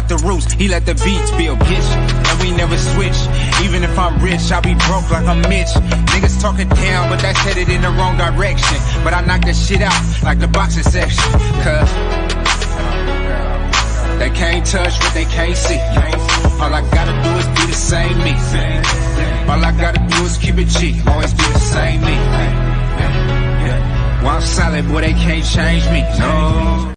the roots, he let the beats build, bitch. And we never switch. Even if I'm rich, I'll be broke like I'm Mitch. Niggas talking down, but that's headed in the wrong direction. But I knock that shit out like the boxing section. Cause they can't touch what they can't see. All I gotta do is be the same me. All I gotta do is keep it cheap. Always be the same me. While I'm solid, boy, they can't change me. No.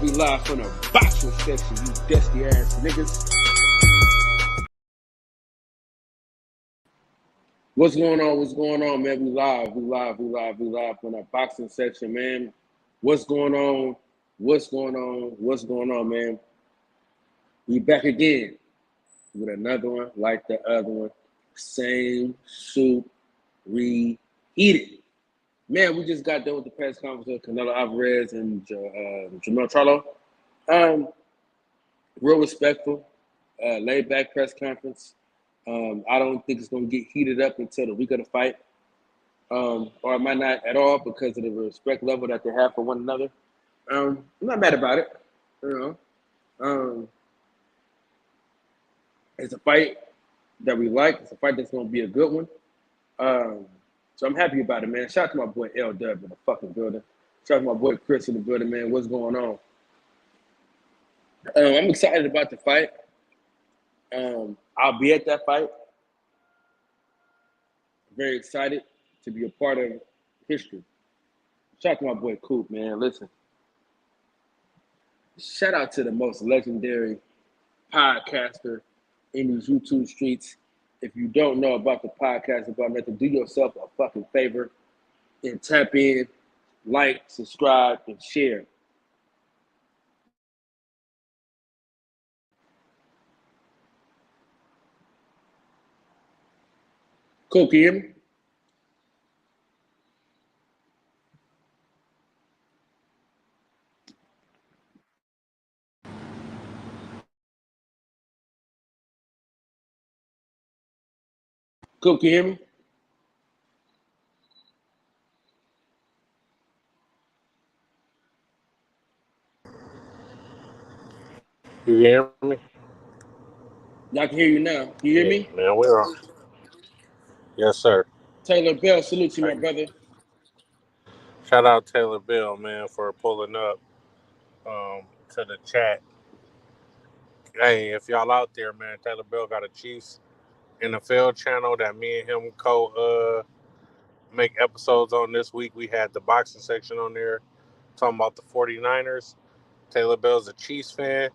We live from the boxing section, you dusty ass niggas. What's going on, man? We live from the boxing section, man. What's going on, man? We back again with another one like the other one. Same soup, reheated. Man, we just got done with the press conference with Canelo Alvarez and Jermell Charlo. Real respectful, laid back press conference. I don't think it's going to get heated up until the week of the fight, or it might not at all because of the respect level that they have for one another. I'm not mad about it, you know. It's a fight that we like. It's a fight that's going to be a good one. So I'm happy about it, man. Shout out to my boy L-Dub in the fucking building. Shout out to my boy Chris in the building, man. What's going on? I'm excited about the fight. I'll be at that fight. Very excited to be a part of history. Shout out to my boy Coop, man. Listen. Shout out to the most legendary podcaster in these YouTube streets. If you don't know about the podcast about nothing, do yourself a fucking favor and tap in, like, subscribe, and share. Cool, can you hear me? Cool, can you hear me? You hear me? Y'all can hear you now. Can you hear me? Man, we're on. Yes, sir. Taylor Bell, salute you, my brother. Shout out Taylor Bell, man, for pulling up to the chat. Hey, if y'all out there, man, Taylor Bell got a Chiefs NFL channel that me and him make episodes on this week. We had the boxing section on there talking about the 49ers. Taylor Bell's a Chiefs fan.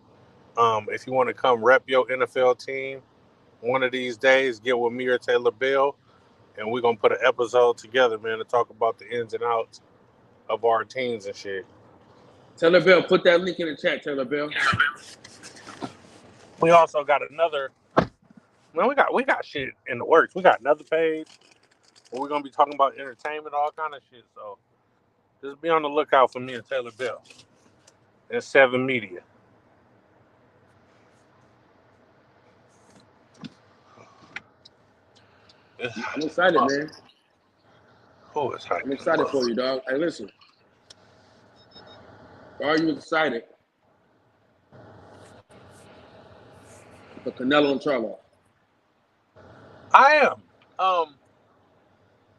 If you want to come rep your NFL team one of these days, get with me or Taylor Bell, and we're going to put an episode together, man, to talk about the ins and outs of our teams and shit. Taylor Bell, put that link in the chat, Taylor Bell. We also got another, man, we got shit in the works. We got another page where we're going to be talking about entertainment, all kind of shit. So just be on the lookout for me and Taylor Bell and 7 Media. I'm excited, man. Oh, it's hot. I'm excited for you, dog. Hey, listen. Are you excited for Canelo and Charlo? I am.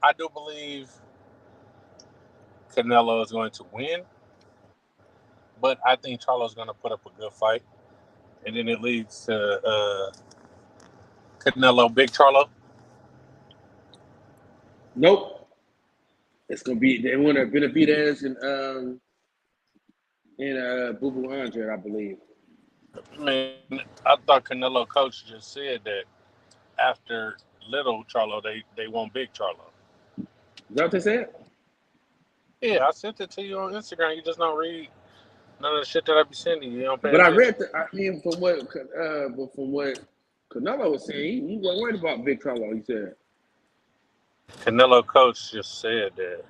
I do believe Canelo is going to win, but I think Charlo's going to put up a good fight, and then it leads to Canelo, Big Charlo. Nope. It's gonna be they want Benavidez and Boo Boo Andre, I believe. I mean, I thought Canelo coach just said that after little Charlo, they want Big Charlo. Is that what they said? Yeah, I sent it to you on Instagram. You just don't read none of the shit that I be sending you. You don't pay But attention. I read from what Canelo was saying he wasn't worried about Big Charlo. He said, Canelo coach just said that.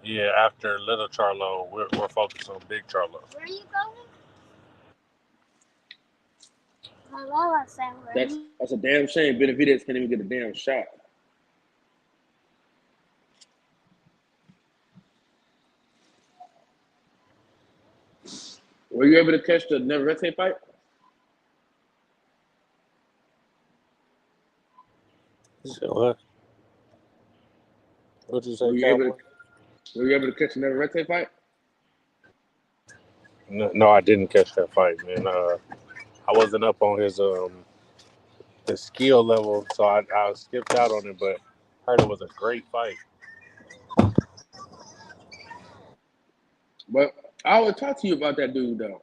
Yeah, after Little Charlo, we're focused on Big Charlo. Where are you going? Hello, I said, that's a damn shame. Benavidez can't even get a damn shot. Were you able to catch the Navarrete fight? What? What'd you say, Were you Cowboy? able to catch the Navarrete fight? No, I didn't catch that fight, man. I wasn't up on his skill level, so I skipped out on it. But heard it was a great fight. But I would talk to you about that dude though.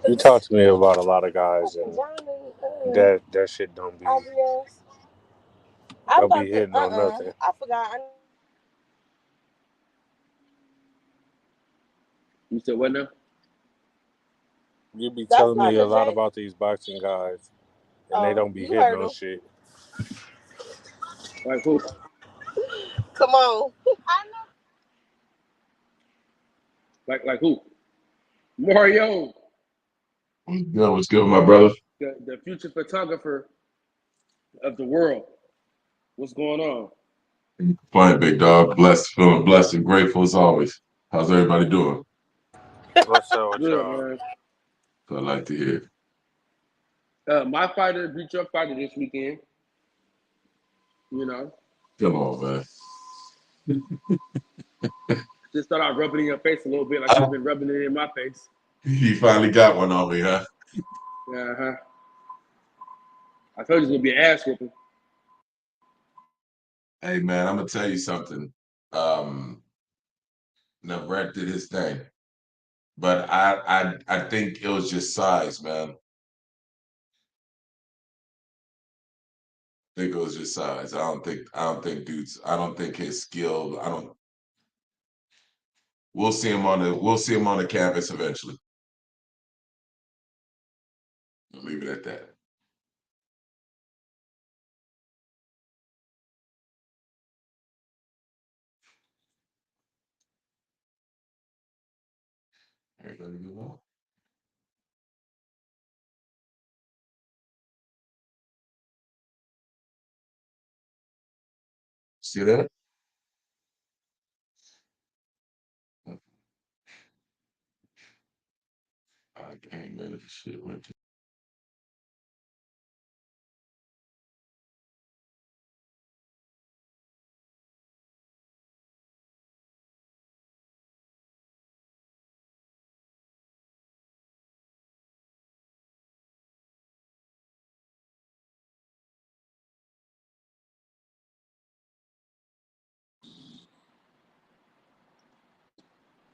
You talk to me about a lot of guys, and that shit don't be hitting on nothing. I forgot. You said what now? You be That's telling not me a the lot J- about these boxing guys, and they don't be you hitting heard on him. shit. Like who? Come on. Like who? Mario, What's good, my brother? the future photographer of the world. What's going on? Fine, big dog. Blessed, feeling blessed and grateful as always. How's everybody doing? What's up with Good, y'all? man. So I like to hear. My fighter beat your fighter this weekend. You know, Come on, man. just thought I'd rub it in your face a little bit, like you've been rubbing it in my face. You finally got one on me, huh? Uh-huh. I told you it's gonna be an ass whipping. Hey, man, I'm gonna tell you something. Navarrete did his thing, but I think it was just size, man. I think it was just size. I don't think dudes. I don't think his skill. I don't. We'll see him on the canvas eventually. I'll leave it at that. Everybody good on? See that? I can't manage the shit with you.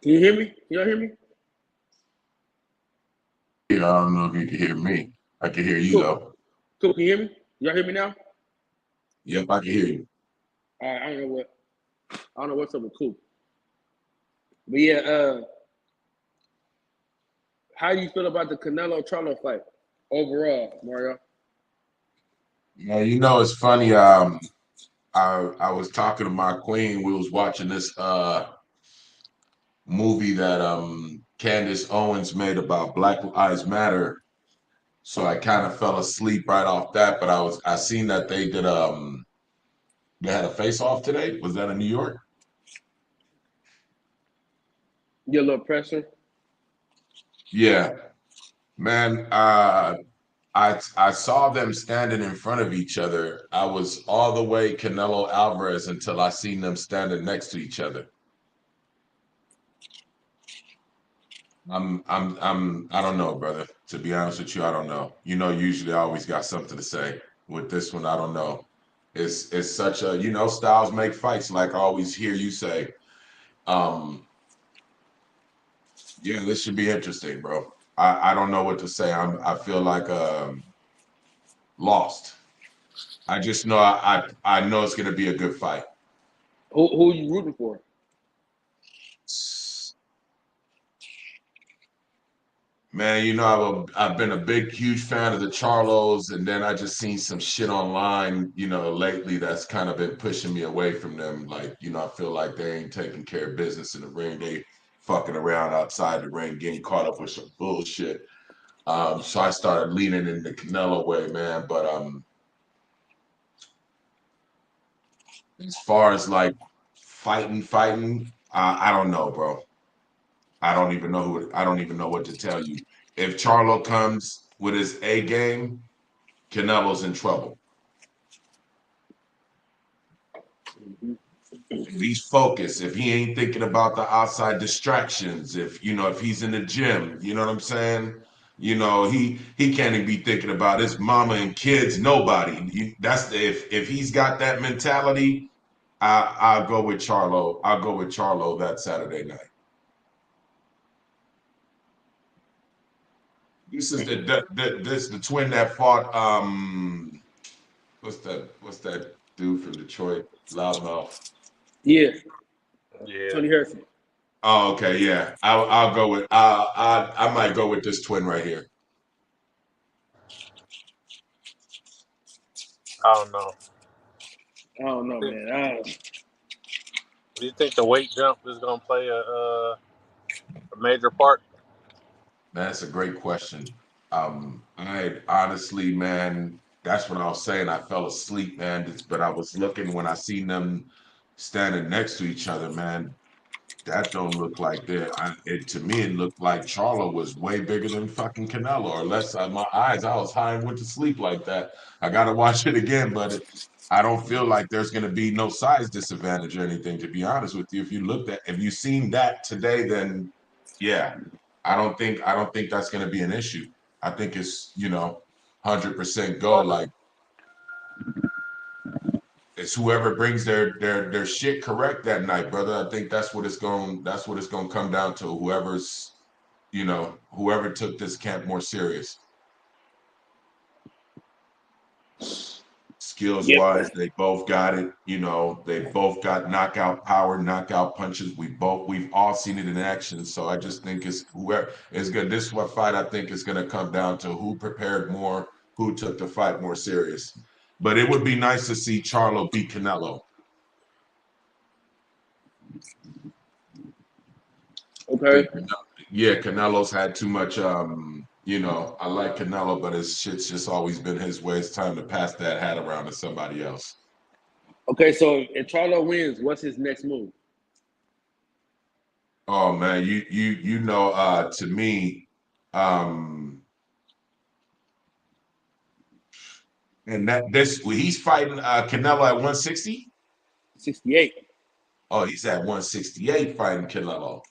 Can you hear me? Y'all hear me? Yeah, I don't know if you can hear me. I can hear you Cool. though. Cool. Can you hear me? Y'all hear me now? Yep, I can hear you. All right. I don't know what's up with Cool. But yeah, how do you feel about the Canelo Charlo fight overall, Mario? Yeah, it's funny. I was talking to my queen. We was watching this movie that Candace Owens made about Black Lives Matter. So I kind of fell asleep right off that, but I seen that they had a face off today. Was that in New York? Get a little pressure. Yeah, man. I saw them standing in front of each other. I was all the way Canelo Alvarez until I seen them standing next to each other. I don't know, brother. To be honest with you, I don't know. Usually I always got something to say. With this one, I don't know. It's such a, styles make fights, like I always hear you say. Yeah, this should be interesting, bro. I don't know what to say. I feel like lost. I just know I know it's gonna be a good fight. Who are you rooting for? Man, you know, I've been a big, huge fan of the Charlos, and then I just seen some shit online, you know, lately that's kind of been pushing me away from them. Like, you know, I feel like they ain't taking care of business in the ring. They fucking around outside the ring, getting caught up with some bullshit. So I started leaning in the Canelo way, man. But as far as like fighting, I don't know, bro. I don't even know I don't even know what to tell you. If Charlo comes with his A game, Canelo's in trouble. If he's focused, if he ain't thinking about the outside distractions, if you know, if he's in the gym, you know what I'm saying? You know, he can't even be thinking about his mama and kids, nobody. That's if he's got that mentality, I'll go with Charlo. I'll go with Charlo that Saturday night. This is the twin that fought what's that dude from Detroit? Loudmouth. Yeah, Yeah. Tony Harrison. Oh, okay, yeah. I'll go with I might go with this twin right here. I don't know. I don't know, man. Do you think the weight jump is going to play a major part? That's a great question. I honestly, man, that's what I was saying. I fell asleep, man, but I was looking when I seen them standing next to each other, man. That don't look like it. To me, it looked like Charlo was way bigger than fucking Canelo. Or unless my eyes, I was high and went to sleep like that. I gotta watch it again, but I don't feel like there's gonna be no size disadvantage or anything. To be honest with you, if you seen that today, then yeah, I don't think that's gonna be an issue. I think it's 100% go. Like it's whoever brings their shit correct that night, brother. I think that's what it's going to come down to. Whoever took this camp more serious. Skills wise, they both got it. You know, they both got knockout power, knockout punches. We've all seen it in action. So I just think it's whoever is good. This fight I think is going to come down to who prepared more, who took the fight more serious. But it would be nice to see Charlo beat Canelo. Okay. Yeah, Canelo's had too much. I like Canelo, but his shit's just always been his way. It's time to pass that hat around to somebody else. Okay, so if Charlo wins, what's his next move? Oh man, to me, and he's fighting Canelo at 160. 68. Oh, he's at 168 fighting Canelo.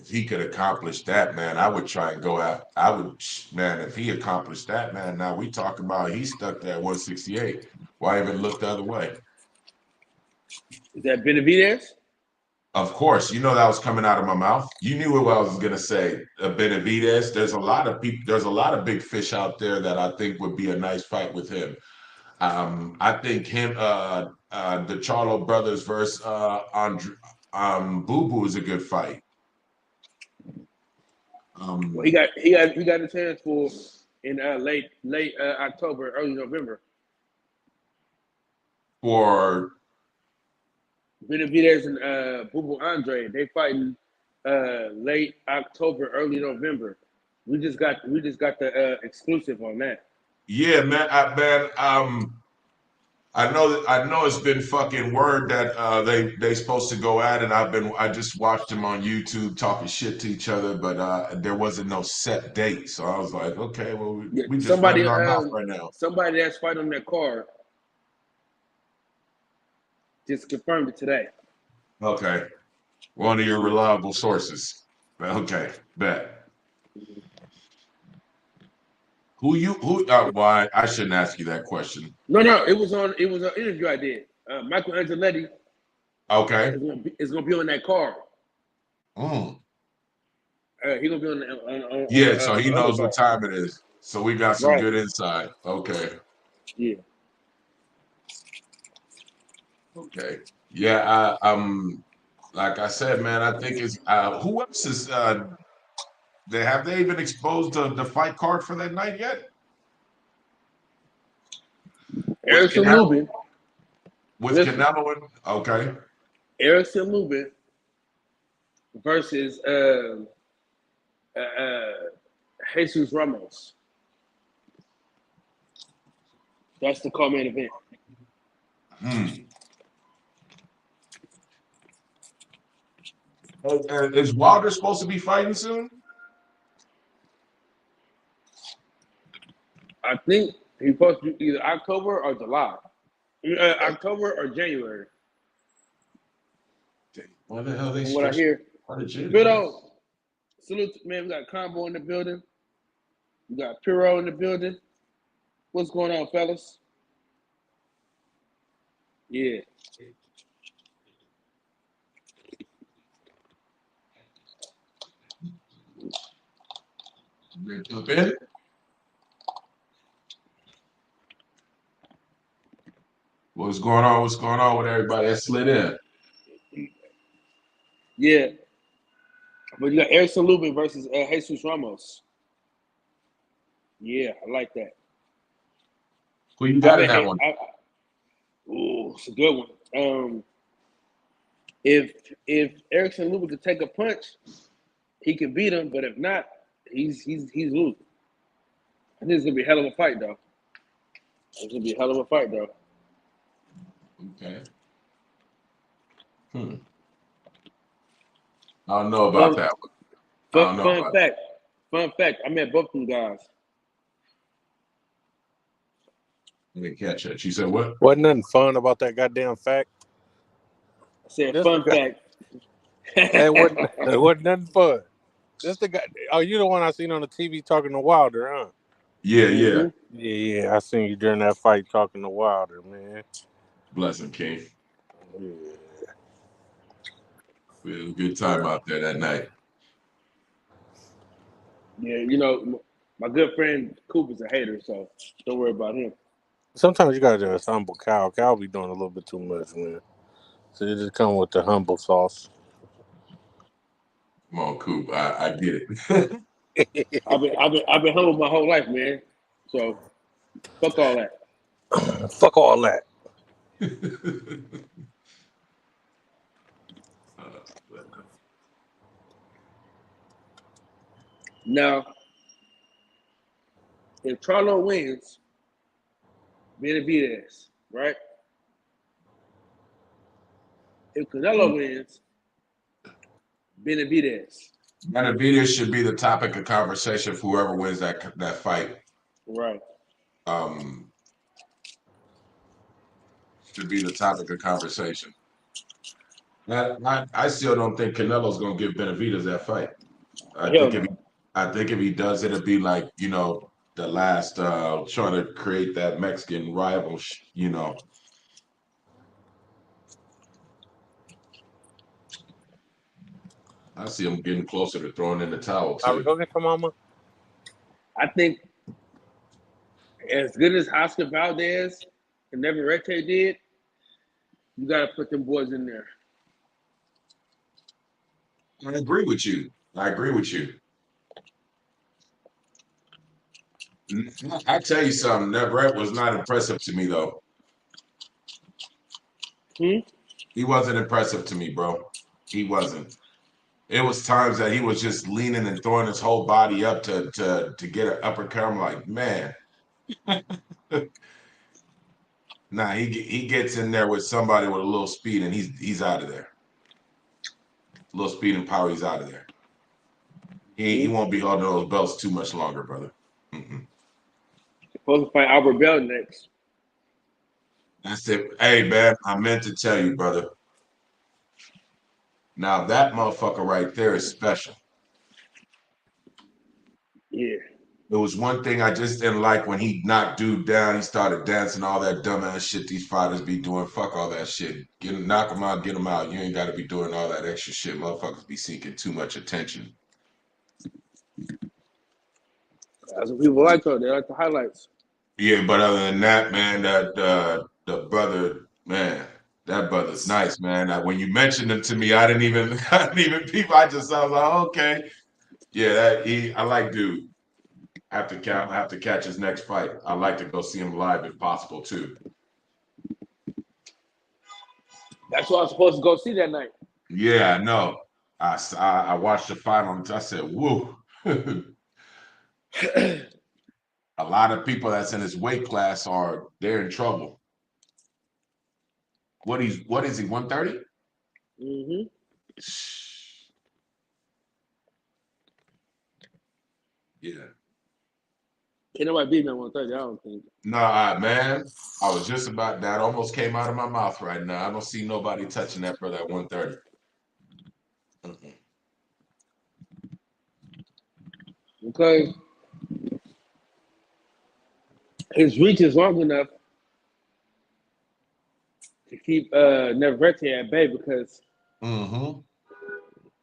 If he could accomplish that, man, I would try and go out. Man, if he accomplished that, man, now we talking about he's stuck there at 168. Why even look the other way? Is that Benavidez? Of course, you know that was coming out of my mouth. You knew what I was gonna say. Benavidez. There's a lot of people. There's a lot of big fish out there that I think would be a nice fight with him. I think him, the Charlo brothers versus Boo Boo is a good fight. Well, he got a chance for in late October, early November. For Benavidez and Boo Boo Andre, they fighting late October, early November. We just got the exclusive on that. Yeah, man. I know it's been fucking word that they supposed to go at it. I just watched them on YouTube talking shit to each other, but there wasn't no set date. So I was like, okay, well we just running our mouth right now. Somebody that's fighting on that card just confirmed it today. Okay, one of your reliable sources. Okay, bet. Why I shouldn't ask you that question. No, it was an interview I did. Michael Angeletti. Okay. Is gonna be on that card. He gonna be on yeah, so he knows what time it is. So we got some good insight. Okay. Yeah. Okay. Yeah, like I said, man, I think it's who else is have they even exposed the fight card for that night yet? With Erickson Canelo, Lubin. with Listen, Canelo and okay. Erickson Lubin versus Jesus Ramos. That's the co-main event. Is Wilder supposed to be fighting soon? I think he's supposed to be either October or July. October or January. Why the hell they From what I stretched hear. part of January? Piro, salute, man. We got Combo in the building. We got Piro in the building. What's going on, fellas? Yeah. Ben? What's going on? What's going on with everybody that slid in? Yeah. But you got Erickson Lubin versus Jesus Ramos. Yeah, I like that. Who you got in that one? Ooh, it's a good one. If Erickson Lubin could take a punch, he can beat him. But if not, he's losing. I think it's gonna be a hell of a fight, though. It's gonna be a hell of a fight, though. Okay. I don't know about that one. Fun fact. I met both of them guys. I didn't catch that. You said what? Wasn't nothing fun about that goddamn fact. I said This fun the guy- fact. It wasn't nothing fun. This the guy. Oh, you the one I seen on the TV talking to Wilder, huh? Yeah, Mhm. Yeah. I seen you during that fight talking to Wilder, man. Bless him, King. Yeah. We had a good time out there that night. Yeah, you know, my good friend Cooper's a hater, so don't worry about him. Sometimes you gotta just humble Cal. Cal be doing a little bit too much, man. So you just come with the humble sauce. Come on, Coop. I get it. I've been humble my whole life, man. So fuck all that. Fuck all that. Now, if Charlo wins, Benavidez, right? If Canelo wins, Benavidez. Benavidez should be the topic of conversation for whoever wins that fight. Right. Should be the topic of conversation. I still don't think Canelo's gonna give Benavidez that fight. I think if he does, it'll be like, you know, the last trying to create that Mexican rival, you know. I see him getting closer to throwing in the towel Are we too. go get your mama? I think as good as Oscar Valdez and Neverete did, you got to put them boys in there. I agree with you. I tell you something. Neverett was not impressive to me, though. He wasn't impressive to me, bro. He wasn't. It was times that he was just leaning and throwing his whole body up to get an uppercut. I'm like, man. Nah, he gets in there with somebody with a little speed and he's out of there. A little speed and power, he's out of there. He won't be holding those belts too much longer, brother. Supposed to fight Albert Bell next. That's it. Hey, man, I meant to tell you, brother. Now that motherfucker right there is special. Yeah. It was one thing I just didn't like when he knocked dude down. He started dancing, all that dumbass shit these fighters be doing. Fuck all that shit. Knock him out, get him out. You ain't got to be doing all that extra shit. Motherfuckers be seeking too much attention. That's what people like, though. They like the highlights. Yeah, but other than that, man, the brother, man, That brother's nice, man. When you mentioned him to me, I didn't even peep. I was like, okay, yeah, I like dude. Have to catch his next fight. I'd like to go see him live if possible too. That's what I was supposed to go see that night. Yeah, I know. I watched the fight on. I said, "Whoa!" A lot of people that's in his weight class they're in trouble. What is he? 130? Mm-hmm. Yeah. Can't nobody beat me at 130, I don't think. Nah, man. I was just about that. Almost came out of my mouth right now. I don't see nobody touching that brother at 130. Because his reach is long enough to keep Navarrete at bay because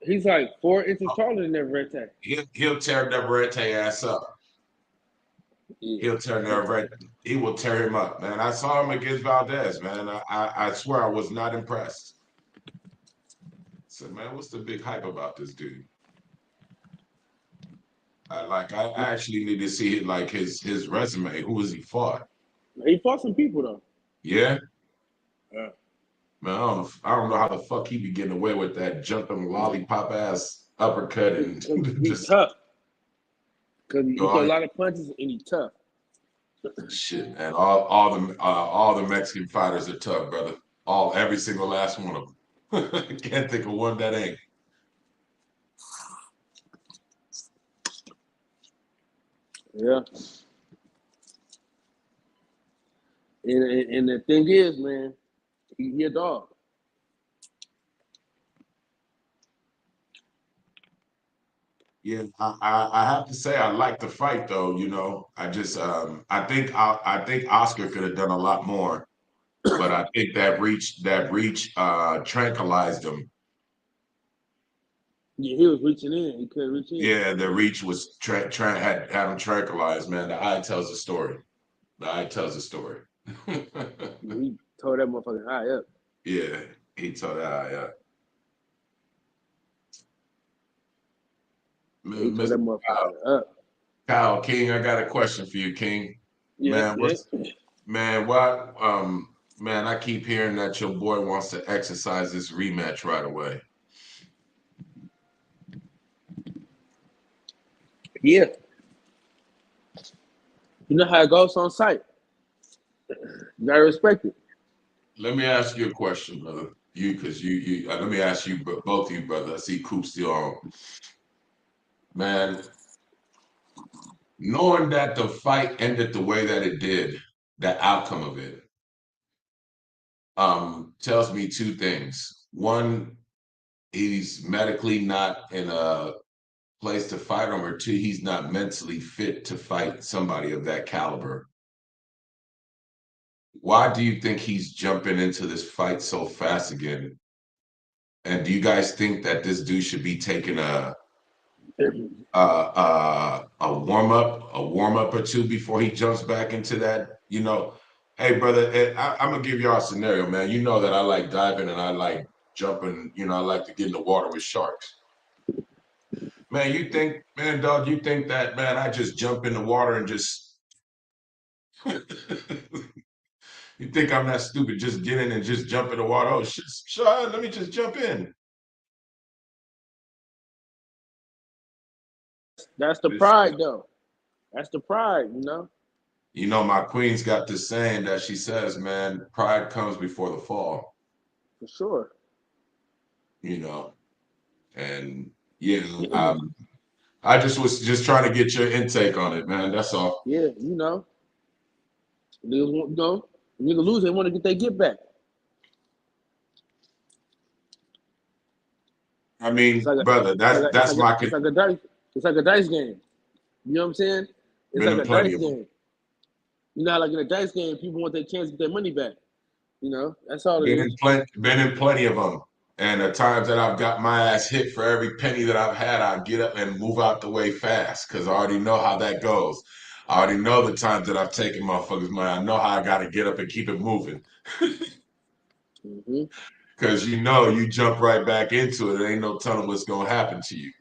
he's like 4 inches taller than Navarrete. He'll tear Navarrete ass up. Yeah. He'll tear Navarrete. He will tear him up, man. I saw him against Valdez, man. I swear I was not impressed. I said, man, what's the big hype about this dude? I actually need to see like his resume. Who has he fought? He fought some people though. Yeah. Yeah. Man, I don't know how the fuck he be getting away with that jumping lollipop ass uppercut and He's tough. Because he throw a lot of punches and he's tough. Shit, and all the Mexican fighters are tough, brother. Every single last one of them. Can't think of one that ain't. Yeah. And the thing is, man, he a dog. Yeah, I have to say I like the fight though. You know, I just I think Oscar could have done a lot more, but I think that reach tranquilized him. Yeah, he was reaching in. He couldn't reach in. Yeah, the reach was had him tranquilized. Man, the eye tells the story. The eye tells the story. He tore that motherfucking eye up. Yeah, he tore that eye up. He tore that motherfucker up. Kyle King, I got a question for you, King. Yeah, man, man, I keep hearing that your boy wants to exercise this rematch right away. Yeah. You know how it goes on site. You gotta respect it. Let me ask you a question, brother. Let me ask you, both of you, brother. I see Coop still on. Man, knowing that the fight ended the way that it did, the outcome of it, tells me two things. One, he's medically not in a place to fight him, or two, he's not mentally fit to fight somebody of that caliber. Why do you think he's jumping into this fight so fast again? And do you guys think that this dude should be taking a warm up or two before he jumps back into that? You know, hey brother, I'm gonna give y'all a scenario, man. You know that I like diving and I like jumping. You know, I like to get in the water with sharks. Man, you think that, man, I just jump in the water and just you think I'm that stupid, just get in and just jump in the water? Oh shit, sure, let me just jump in. That's the pride though. That's the pride, you know. You know, my queen's got this saying that she says, man, pride comes before the fall. For sure. You know, and I just was trying to get your intake on it, man. That's all. Yeah, you know. Niggas lose, they want to get their get back. I mean, brother, that's my. It's like a dice game. You know what I'm saying? It's like a dice game. You know, like in a dice game, people want their chance to get their money back. You know, that's all it is. Been in plenty of them. And the times that I've got my ass hit for every penny that I've had, I get up and move out the way fast because I already know how that goes. I already know the times that I've taken motherfuckers' money. I know how I got to get up and keep it moving. Mm-hmm. Because you jump right back into it. There ain't no telling what's gonna happen to you.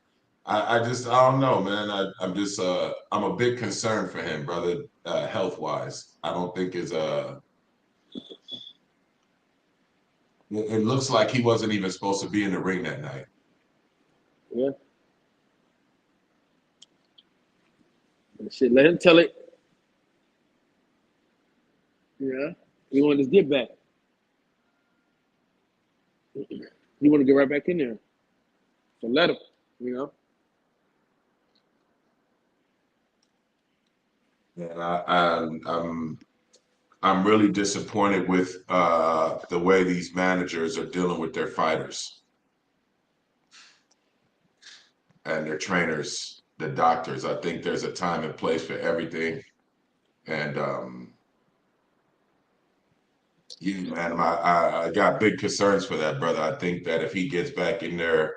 I don't know, man. I'm a bit concerned for him, brother, health wise. I don't think it looks like he wasn't even supposed to be in the ring that night. Yeah. Shit, let him tell it. Yeah. He wanted his get back. He want to get right back in there. So let him, you know. And I'm really disappointed with the way these managers are dealing with their fighters and their trainers, the doctors. I think there's a time and place for everything. And yeah, man, I got big concerns for that brother. I think that if he gets back in there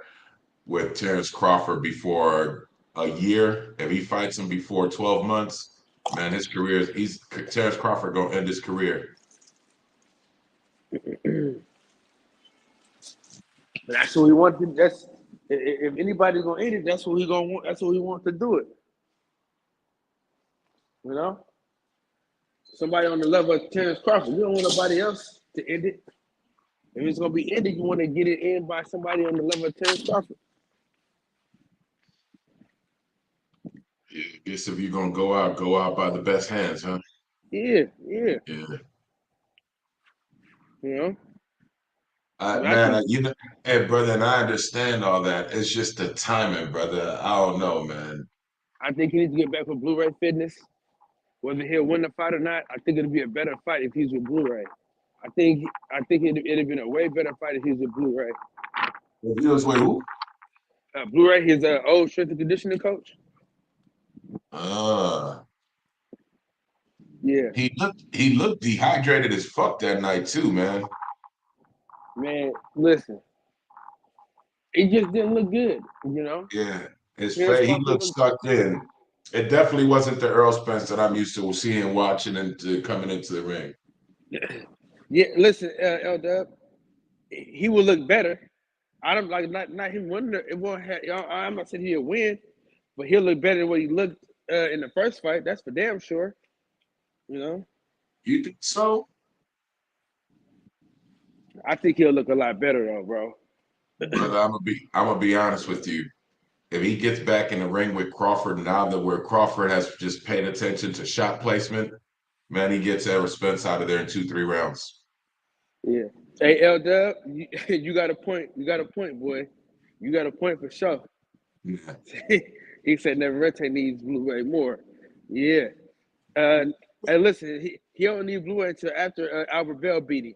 with Terrence Crawford before a year, if he fights him before 12 months, man, Terrence Crawford gonna end his career. That's what he wanted. That's if anybody's gonna end it, that's what he gonna want. That's what he wants to do it. You know, somebody on the level of Terrence Crawford. You don't want nobody else to end it. If it's gonna be ended, you want to get it in by somebody on the level of Terrence Crawford. Yeah, I guess if you're gonna go out by the best hands, huh? Yeah. Yeah. You know, Hey, brother, and I understand all that. It's just the timing, brother. I don't know, man. I think he needs to get back with Blu-ray Fitness. Whether he'll win the fight or not, I think it'll be a better fight if he's with Blu-ray. I think it'd have been a way better fight if he was with Blu-ray. He was with who? Blu-ray, his old strength and conditioning coach. Yeah. He looked dehydrated as fuck that night too, man. Man, listen. It just didn't look good, you know? Yeah. He looked sucked in. It definitely wasn't the Earl Spence that I'm used to seeing, watching, and coming into the ring. Yeah, listen, L-Dub, he will look better. I don't like not him winning. It won't have. I'm not saying he'll win, but he'll look better than what he looked in the first fight. That's for damn sure. You know. You think so? I think he'll look a lot better though, bro. Brother, I'm gonna be honest with you. If he gets back in the ring with Crawford now that where Crawford has just paid attention to shot placement, man, he gets Errol Spence out of there in 2-3 rounds. Yeah. Hey, L-Dub, you got a point. You got a point, boy. You got a point for sure. Yeah. He said Navarrete needs Blu-ray more. Yeah. And listen, he don't need Blu-ray until after Albert Bell beat him.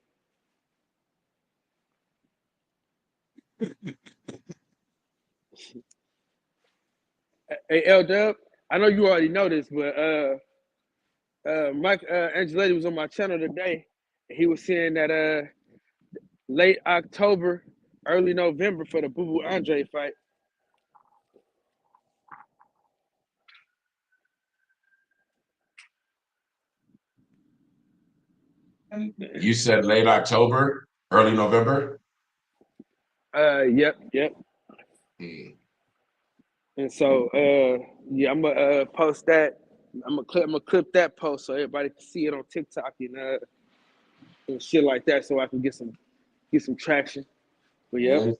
Hey, L-Dub, I know you already know this, but Mike Angeletti was on my channel today. He was saying that late October, early November for the Boo Boo Andre fight. You said late October, early November? Yep. And so, yeah, I'm gonna post that. I'm gonna clip that post so everybody can see it on TikTok and shit like that, so I can get some traction. But yeah,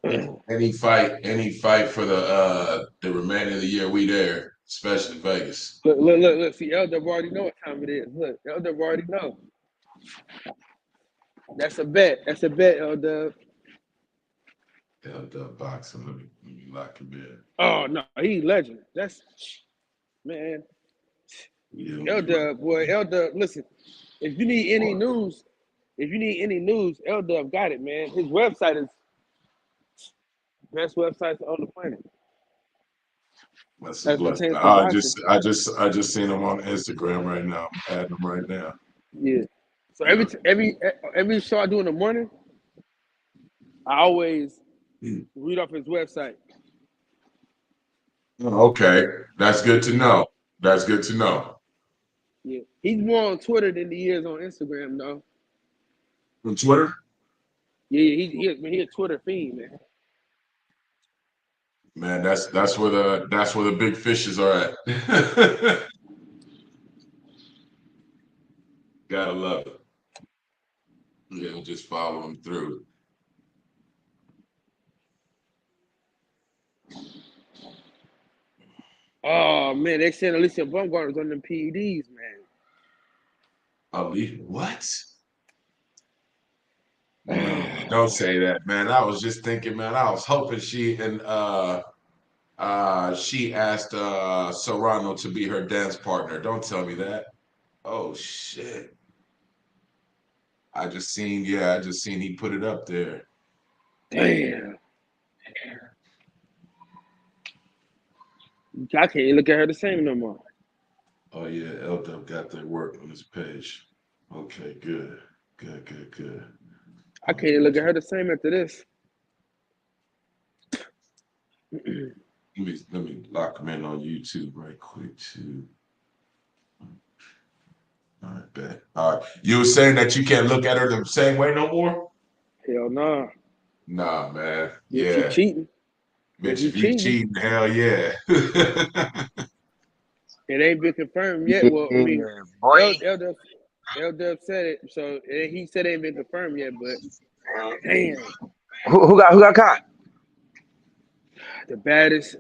Any fight for the remainder of the year, we there, especially Vegas. Look. See, L-Dub already know what time it is. Look, L-Dub already know. That's a bet, L-Dub. L-Dub boxing, let me lock him in. Oh no, he's legend. That's man. L-Dub, boy, L-Dub. Listen, if you need any news, L-Dub got it, man. His website is best website on the planet. I just seen him on Instagram right now. I'm adding him right now. Yeah. So every show I do in the morning, I always read off his website. Okay, that's good to know. Yeah, he's more on Twitter than he is on Instagram, though. On Twitter? Yeah, he a Twitter fiend, man. Man, that's where the big fishes are at. Gotta love it. Yeah, just follow them through. Oh man, they said Alicia Baumgartner's on them PEDs, man. Ali, what? Man, don't say that, man. I was just thinking, man. I was hoping she asked Serrano to be her dance partner. Don't tell me that. Oh shit. I just seen he put it up there. Damn. I can't look at her the same no more. Oh yeah, LW got their work on his page. Okay, good. I can't look at her the same after this. Let me lock him in on YouTube right quick too. All right, bet. All right. You were saying that you can't look at her the same way no more? Hell nah. Nah, man. If she Yeah. cheating. Bitch, if you cheating, hell yeah. It ain't been confirmed yet. Well, I mean, boy. L-Dub said it, so he said it ain't been confirmed yet, but damn. Who got caught? The baddest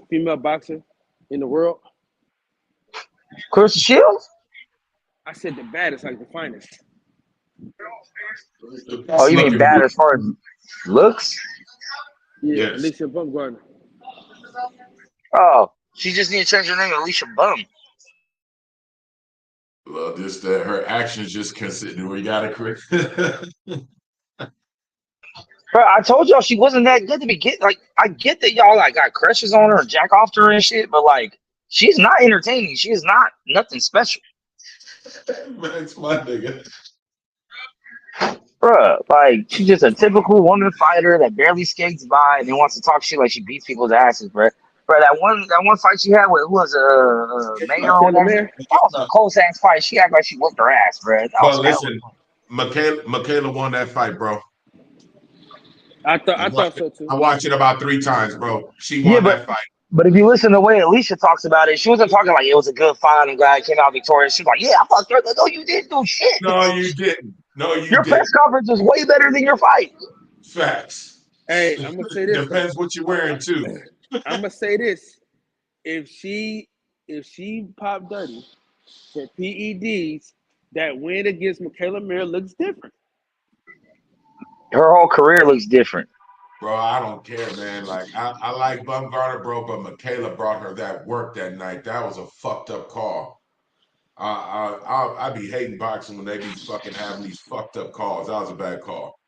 female boxer in the world. Clarissa Shields? I said the baddest, like the finest. Oh, you mean bad as far as looks? Yeah, Yes. Alicia Baumgartner. Oh, she just need to change her name to Alicia Bum. Well, just that her actions just consider we gotta quit. Bro, I told y'all she wasn't that good to begin. Like, I get that y'all like got crushes on her and jack off to her and shit, but like, she's not entertaining. She is not nothing special. Max, my nigga. Bruh, like, she's just a typical woman fighter that barely skates by and then wants to talk shit like she beats people's asses, bruh. Bro, that one fight she had with who was Mayor or whatever, that was a close ass fight. She acted like she whooped her ass, bro. But listen, Michaela won that fight, bro. I thought so too. I watched it about 3 times, bro. She won that fight. But if you listen to the way Alicia talks about it, she wasn't talking like it was a good fight. I'm glad I came out victorious. She was like, "Yeah, I fucked her." Like, no, you didn't do shit. No, you didn't. Your press conference was way better than your fight. Facts. Hey, I'm gonna say this. Depends what you're wearing too. I'm gonna say this: if she popped dirty for PEDs, that win against Michaela Mir looks different. Her whole career looks different. Bro, I don't care, man. Like I like Baumgartner, bro, but Michaela brought her that work that night. That was a fucked up call. I be hating boxing when they be fucking having these fucked up calls. That was a bad call.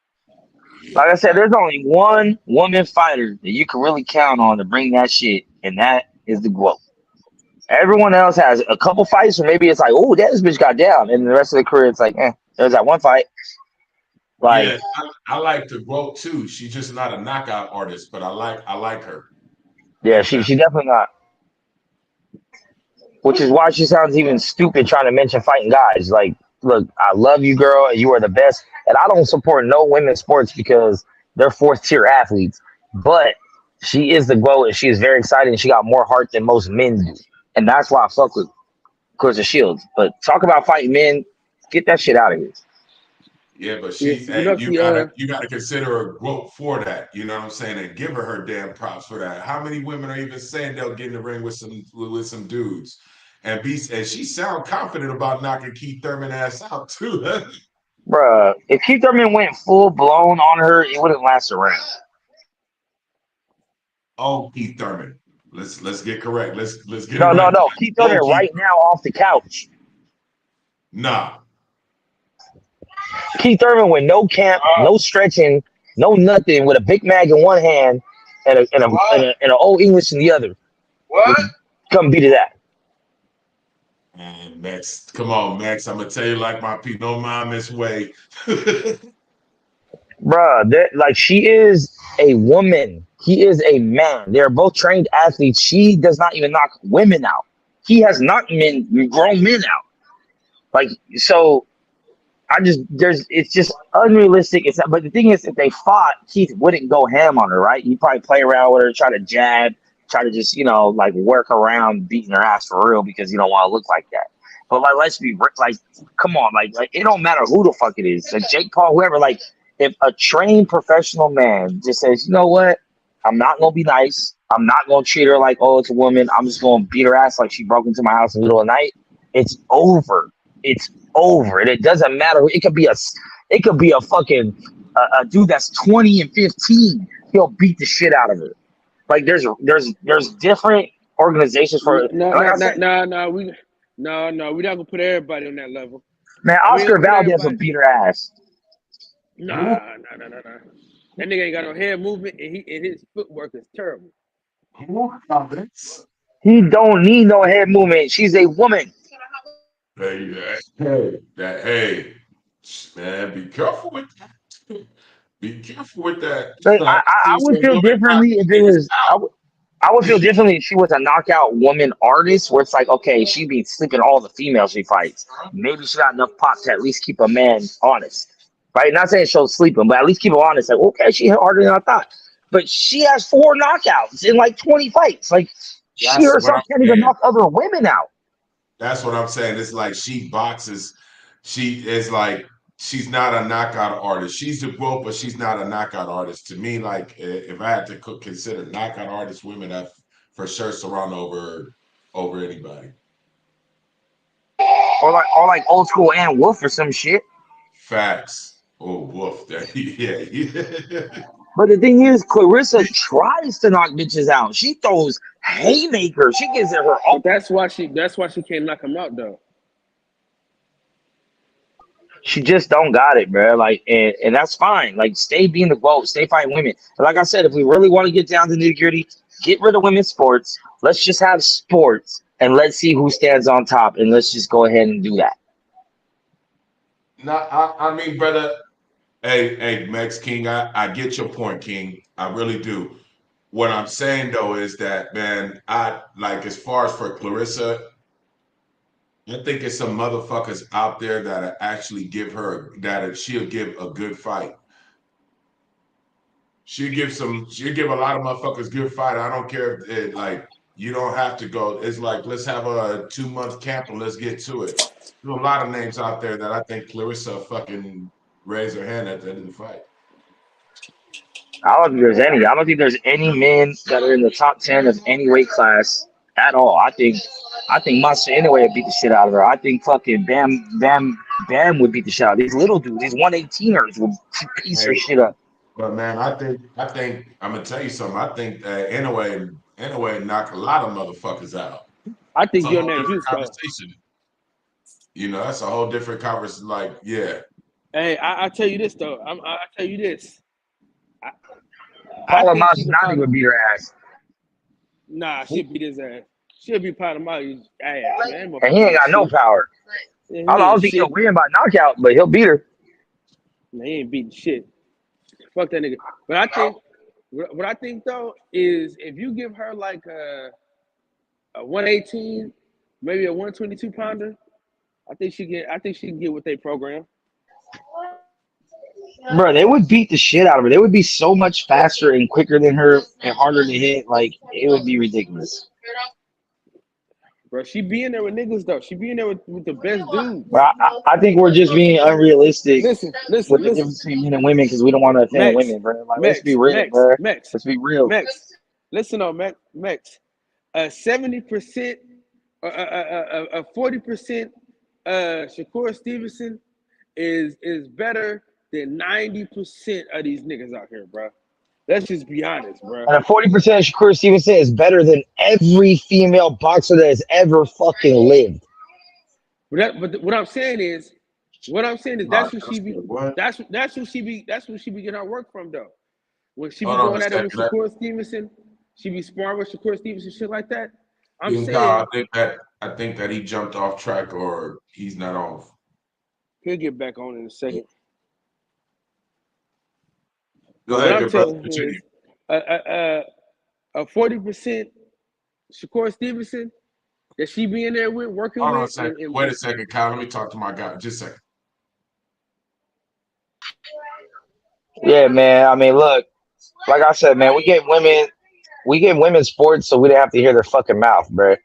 Like I said, there's only one woman fighter that you can really count on to bring that shit, and that is the GOAT. Everyone else has a couple fights, or maybe it's like, oh, this bitch got down, and the rest of the career, it's like, there's that one fight. Like, yeah, I like the GOAT too. She's just not a knockout artist, but I like her. Yeah, she definitely not. Which is why she sounds even stupid trying to mention fighting guys. Like, look, I love you, girl. You are the best. And I don't support no women's sports because they're 4th-tier athletes. But she is the GOAT, and she is very exciting. And she got more heart than most men do. And that's why I fuck with Clarissa Shields. But talk about fighting men, get that shit out of here. Yeah, but you gotta consider her GOAT for that. You know what I'm saying? And give her damn props for that. How many women are even saying they'll get in the ring with some dudes? And she sound confident about knocking Keith Thurman ass out too. Bruh, if Keith Thurman went full blown on her, it wouldn't last a round. Oh, Keith Thurman. Let's get correct. Let's get No. Keith Thurman right now off the couch. Nah. Keith Thurman with no camp, no stretching, no nothing, with a Big Mac in one hand and an Old English in the other. What? Come beat it that. And Max, come on, Max. I'm gonna tell you like my people. Don't mind this way. Bruh, like, she is a woman. He is a man. They're both trained athletes. She does not even knock women out. He has knocked grown men out. Like, so it's just unrealistic. But the thing is, if they fought, Keith wouldn't go ham on her, right? He'd probably play around with her, try to jab, try to just like work around beating her ass for real because you don't want to look like that. But like, let's be like, come on, like it don't matter who the fuck it is, like Jake Paul, whoever. Like, if a trained professional man just says, you know what, I'm not gonna be nice, I'm not gonna treat her like, oh, it's a woman, I'm just gonna beat her ass like she broke into my house in the middle of the night. It's over. It's over, and it doesn't matter. It could be a fucking a dude that's 20 and 15. He'll beat the shit out of her. Like there's different organizations for. No, Like I no, said, no, no, we're not gonna put everybody on that level. man, We ain't Oscar gonna put Valdez will everybody. beat her ass. Nah. That nigga ain't got no head movement, and his footwork is terrible. He don't need no head movement. She's a woman. Hey, man, be careful with that. Be careful with that. Like, I See would some feel women knock differently if it niggas was. I would feel differently if she was a knockout woman artist, where it's like, okay, she be sleeping all the females she fights. Maybe she got enough pop to at least keep a man honest, right? Not saying she'll sleep him, but at least keep him honest. Like, okay, she hit harder than I thought, but she has 4 knockouts in like 20 fights. Like, she That's what herself I'm can't even saying. knock other women out. That's what I'm saying. It's like she boxes. She is like she's not a knockout artist. She's a quote, but she's not a knockout artist. To me, like if I had to consider knockout artist women, that for sure Serrano over anybody. Or like old school Ann Wolf or some shit. Facts. Oh, Wolf. Yeah. But the thing is, Clarissa tries to knock bitches out. She throws haymakers. She gives it her all. But that's why she can't knock him out though. She just don't got it, bro. Like, and that's fine. Like, stay being the GOAT, stay fighting women. And like I said, if we really want to get down to nitty gritty, get rid of women's sports. Let's just have sports, and let's see who stands on top, and let's just go ahead and do that. No, I mean, brother. Hey, Max King, I get your point, King. I really do. What I'm saying though is that, man, I like as far as for Clarissa, I think it's some motherfuckers out there that actually give her that she'll give a good fight. She'll give a lot of motherfuckers good fight. I don't care if it like you don't have to go. It's like let's have a 2-month camp and let's get to it. There's a lot of names out there that I think Clarissa fucking raise her hand at the end of the fight. I don't think there's any. I don't think there's any men that are in the top 10 of any weight class at all. I think Monster anyway would beat the shit out of her. I think fucking Bam would beat the shit out of these little dudes. These 118ers would piece her shit up. But man, I think I'm gonna tell you something. I think that anyway knock a lot of motherfuckers out. I think It's a you're whole that different juice though. conversation. You know, that's a whole different conversation. Like, yeah. Hey, I tell you this though. I tell you this. Paula think she could Maldonado would beat her ass. Nah, she'll beat his ass. She'll be part of my ass, man. And he ain't got no power. Yeah, I don't think he'll win by knockout, but he'll beat her. Man, he ain't beating shit. Fuck that nigga. But I think what I think though is if you give her like a 118, maybe a 122 pounder, I think she can get what they program. Bro, they would beat the shit out of her. They would be so much faster and quicker than her and harder to hit. Like, it would be ridiculous. Bro, she be in there with niggas though. She be in there with the best dudes. Bro, I think we're just being unrealistic Listen. with the difference between men and women because we don't want to offend women, bro. Like, let's be real, bro. Let's be real. Listen on Max. 70%, a 40%. Shakur Stevenson is better than 90% of these niggas out here, bro. Let's just be honest, bro. And a 40% of Shakur Stevenson is better than every female boxer that has ever fucking lived. But what I'm saying is that's who she be. That's who she be getting her work from though. When she be going at it with Shakur Stevenson, she be sparring with Shakur Stevenson, shit like that. I'm saying I think that he jumped off track or he's not off. He'll get back on in a second. Go ahead, brother. A 40% Shakur Stevenson that she be in there with working Hold on with. a second. Wait a second, Kyle. Let me talk to my guy. Just a second. Yeah, man. I mean, look, like I said, man, we gave women sports so we didn't have to hear their fucking mouth, bro.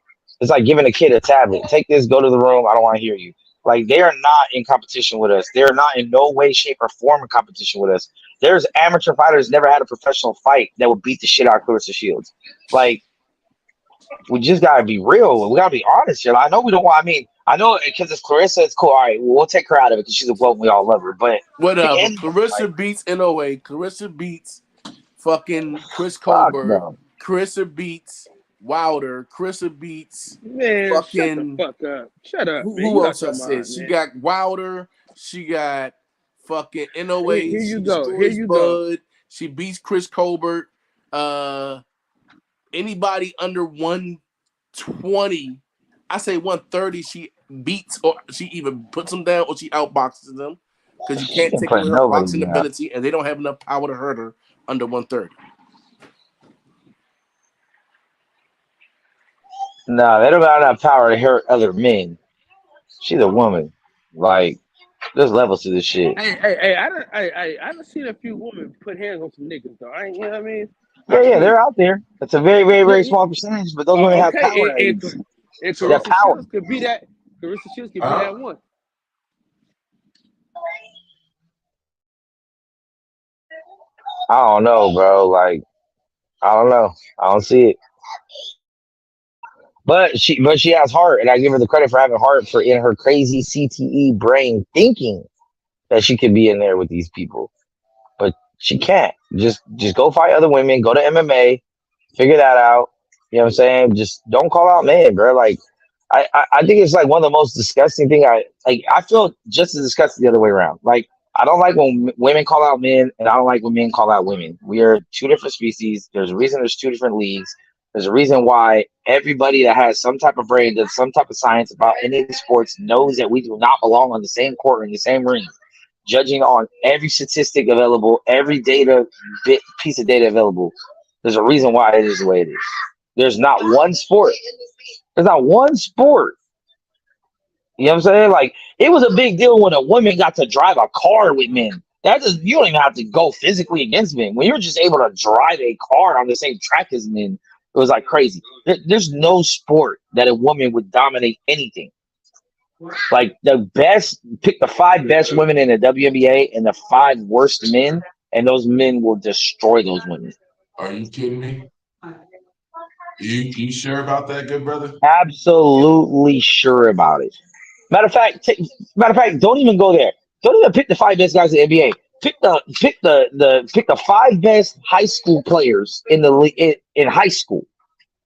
It's like giving a kid a tablet. Take this, go to the room. I don't want to hear you. Like they are not in competition with us. They are not in no way, shape, or form in competition with us. There's amateur fighters never had a professional fight that would beat the shit out of Clarissa Shields. Like we just gotta be real. We gotta be honest here. Like, I know we don't want. I mean, I know because it's Clarissa. It's cool. All right, we'll take her out of it because she's a woman. We all love her. But pick Whatever. anybody. Clarissa Like beats NOA. Clarissa beats fucking Chris fuck Colbert. them. Clarissa beats Wilder. Clarissa beats Man, shut the fucking fuck up. Shut up, man. who You else out I your said? mind, She man. got Wilder. She got fucking NOA. Here you She go. Here destroys you go. Bud. She beats Chris Colbert. Anybody under 120, I say 130, she beats or she even puts them down or she outboxes them because you She can't didn't take put away her nobody boxing down. ability and they don't have enough power to hurt her under 130. No, they don't have enough power to hurt other men. She's a woman. Like, there's levels to this shit. Hey, I done seen a few women put hands on some niggas though. You know what I mean? Yeah, I've yeah, seen they're it. out there. It's a very, very, Yeah, very yeah. small percentage, but those women have Okay, power. and So That Carissa power. Shields could be that. Carissa Shields could be huh? that one. I don't know, bro. Like, I don't know. I don't see it. But she has heart, and I give her the credit for having heart for in her crazy CTE brain thinking that she could be in there with these people. But she can't. Just go fight other women, go to MMA, figure that out. You know what I'm saying? Just don't call out men, bro. Like I think it's like one of the most disgusting thing I feel just as disgusting the other way around. Like I don't like when women call out men and I don't like when men call out women. We are two different species. There's a reason there's two different leagues. There's a reason why everybody that has some type of brain, does some type of science about any of the sports knows that we do not belong on the same court or in the same ring. Judging on every statistic available, every piece of data available, there's a reason why it is the way it is. There's not one sport. There's not one sport. You know what I'm saying? Like it was a big deal when a woman got to drive a car with men. You don't even have to go physically against men. When you're just able to drive a car on the same track as men, it was like crazy. There's no sport that a woman would dominate anything. Like pick the 5 best women in the WNBA and the 5 worst men, and those men will destroy those women. Are you kidding me? You sure about that, good brother? Absolutely sure about it. Matter of fact, don't even go there. Don't even pick the 5 best guys in the NBA. Pick the 5 best high school players in high school,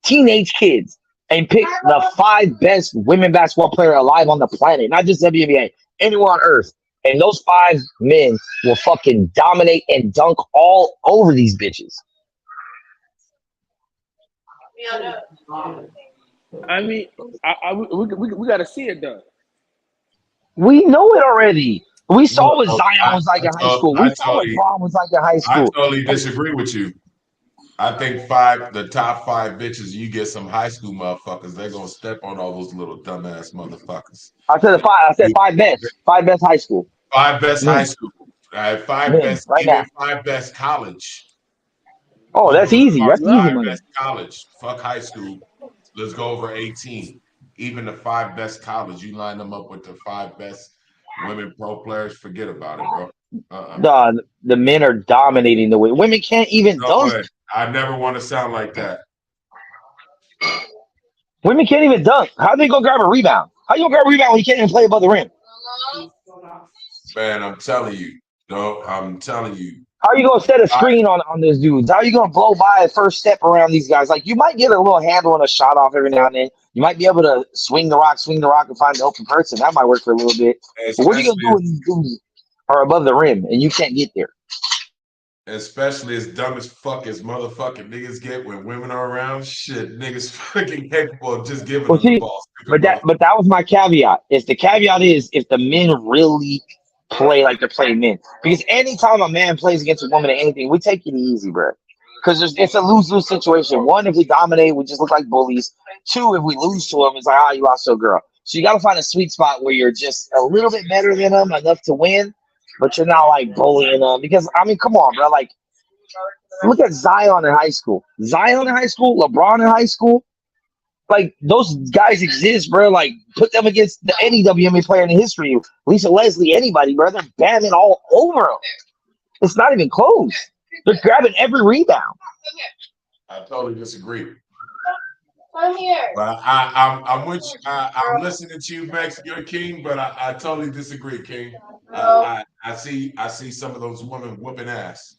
teenage kids, and pick the 5 best women basketball player alive on the planet, not just WNBA, anywhere on earth. And those 5 men will fucking dominate and dunk all over these bitches. I mean, we got to see it done. We know it already. We saw what No, Zion was like in high school. We saw what Braun was like in high I school. totally disagree with you. I think the top 5 bitches, you get some high school motherfuckers, they're gonna step on all those little dumbass motherfuckers. I said 5. I said 5 best. 5 best high school. 5 best Men. high school. 5 Men, best, right even now. 5 best college. Oh, that's easy. That's easy 5 money. best college. Fuck high school. Let's go over 18. Even the 5 best college, you line them up with the 5 best women pro players. Forget about it, bro. The men are dominating the way. Women can't even No dunk. way. I never want to sound like that. Women can't even dunk. How they gonna grab a rebound? How you gonna grab a rebound when you can't even play above the rim? Man, I'm telling you. No, I'm telling you. How you gonna set a screen on those dudes? How you gonna blow by a first step around these guys? Like you might get a little handle and a shot off every now and then. You might be able to swing the rock, and find the open person. That might work for a little bit. But what are you gonna do when these dudes are above the rim and you can't get there? Especially as dumb as fuck as motherfucking niggas get when women are around. Shit, niggas fucking capable of just giving them the ball. But that was my caveat. The caveat is if the men really play like they're playing men. Because anytime a man plays against a woman or anything, we take it easy, bro. Because it's a lose-lose situation. 1, if we dominate, we just look like bullies. 2, if we lose to them, it's like, you lost to a girl. So you got to find a sweet spot where you're just a little bit better than them, enough to win, but you're not like bullying them because I mean, come on, bro. Like, look at Zion in high school. Zion in high school, LeBron in high school. Like those guys exist, bro. Like put them against any WNBA player in the history. Lisa Leslie, anybody, bro. They're bamming all over them. It's not even close. They're grabbing every rebound. I totally disagree. Come here. But I'm with you. I'm listening to you, Max. You're king, but I totally disagree, King. I see some of those women whooping ass,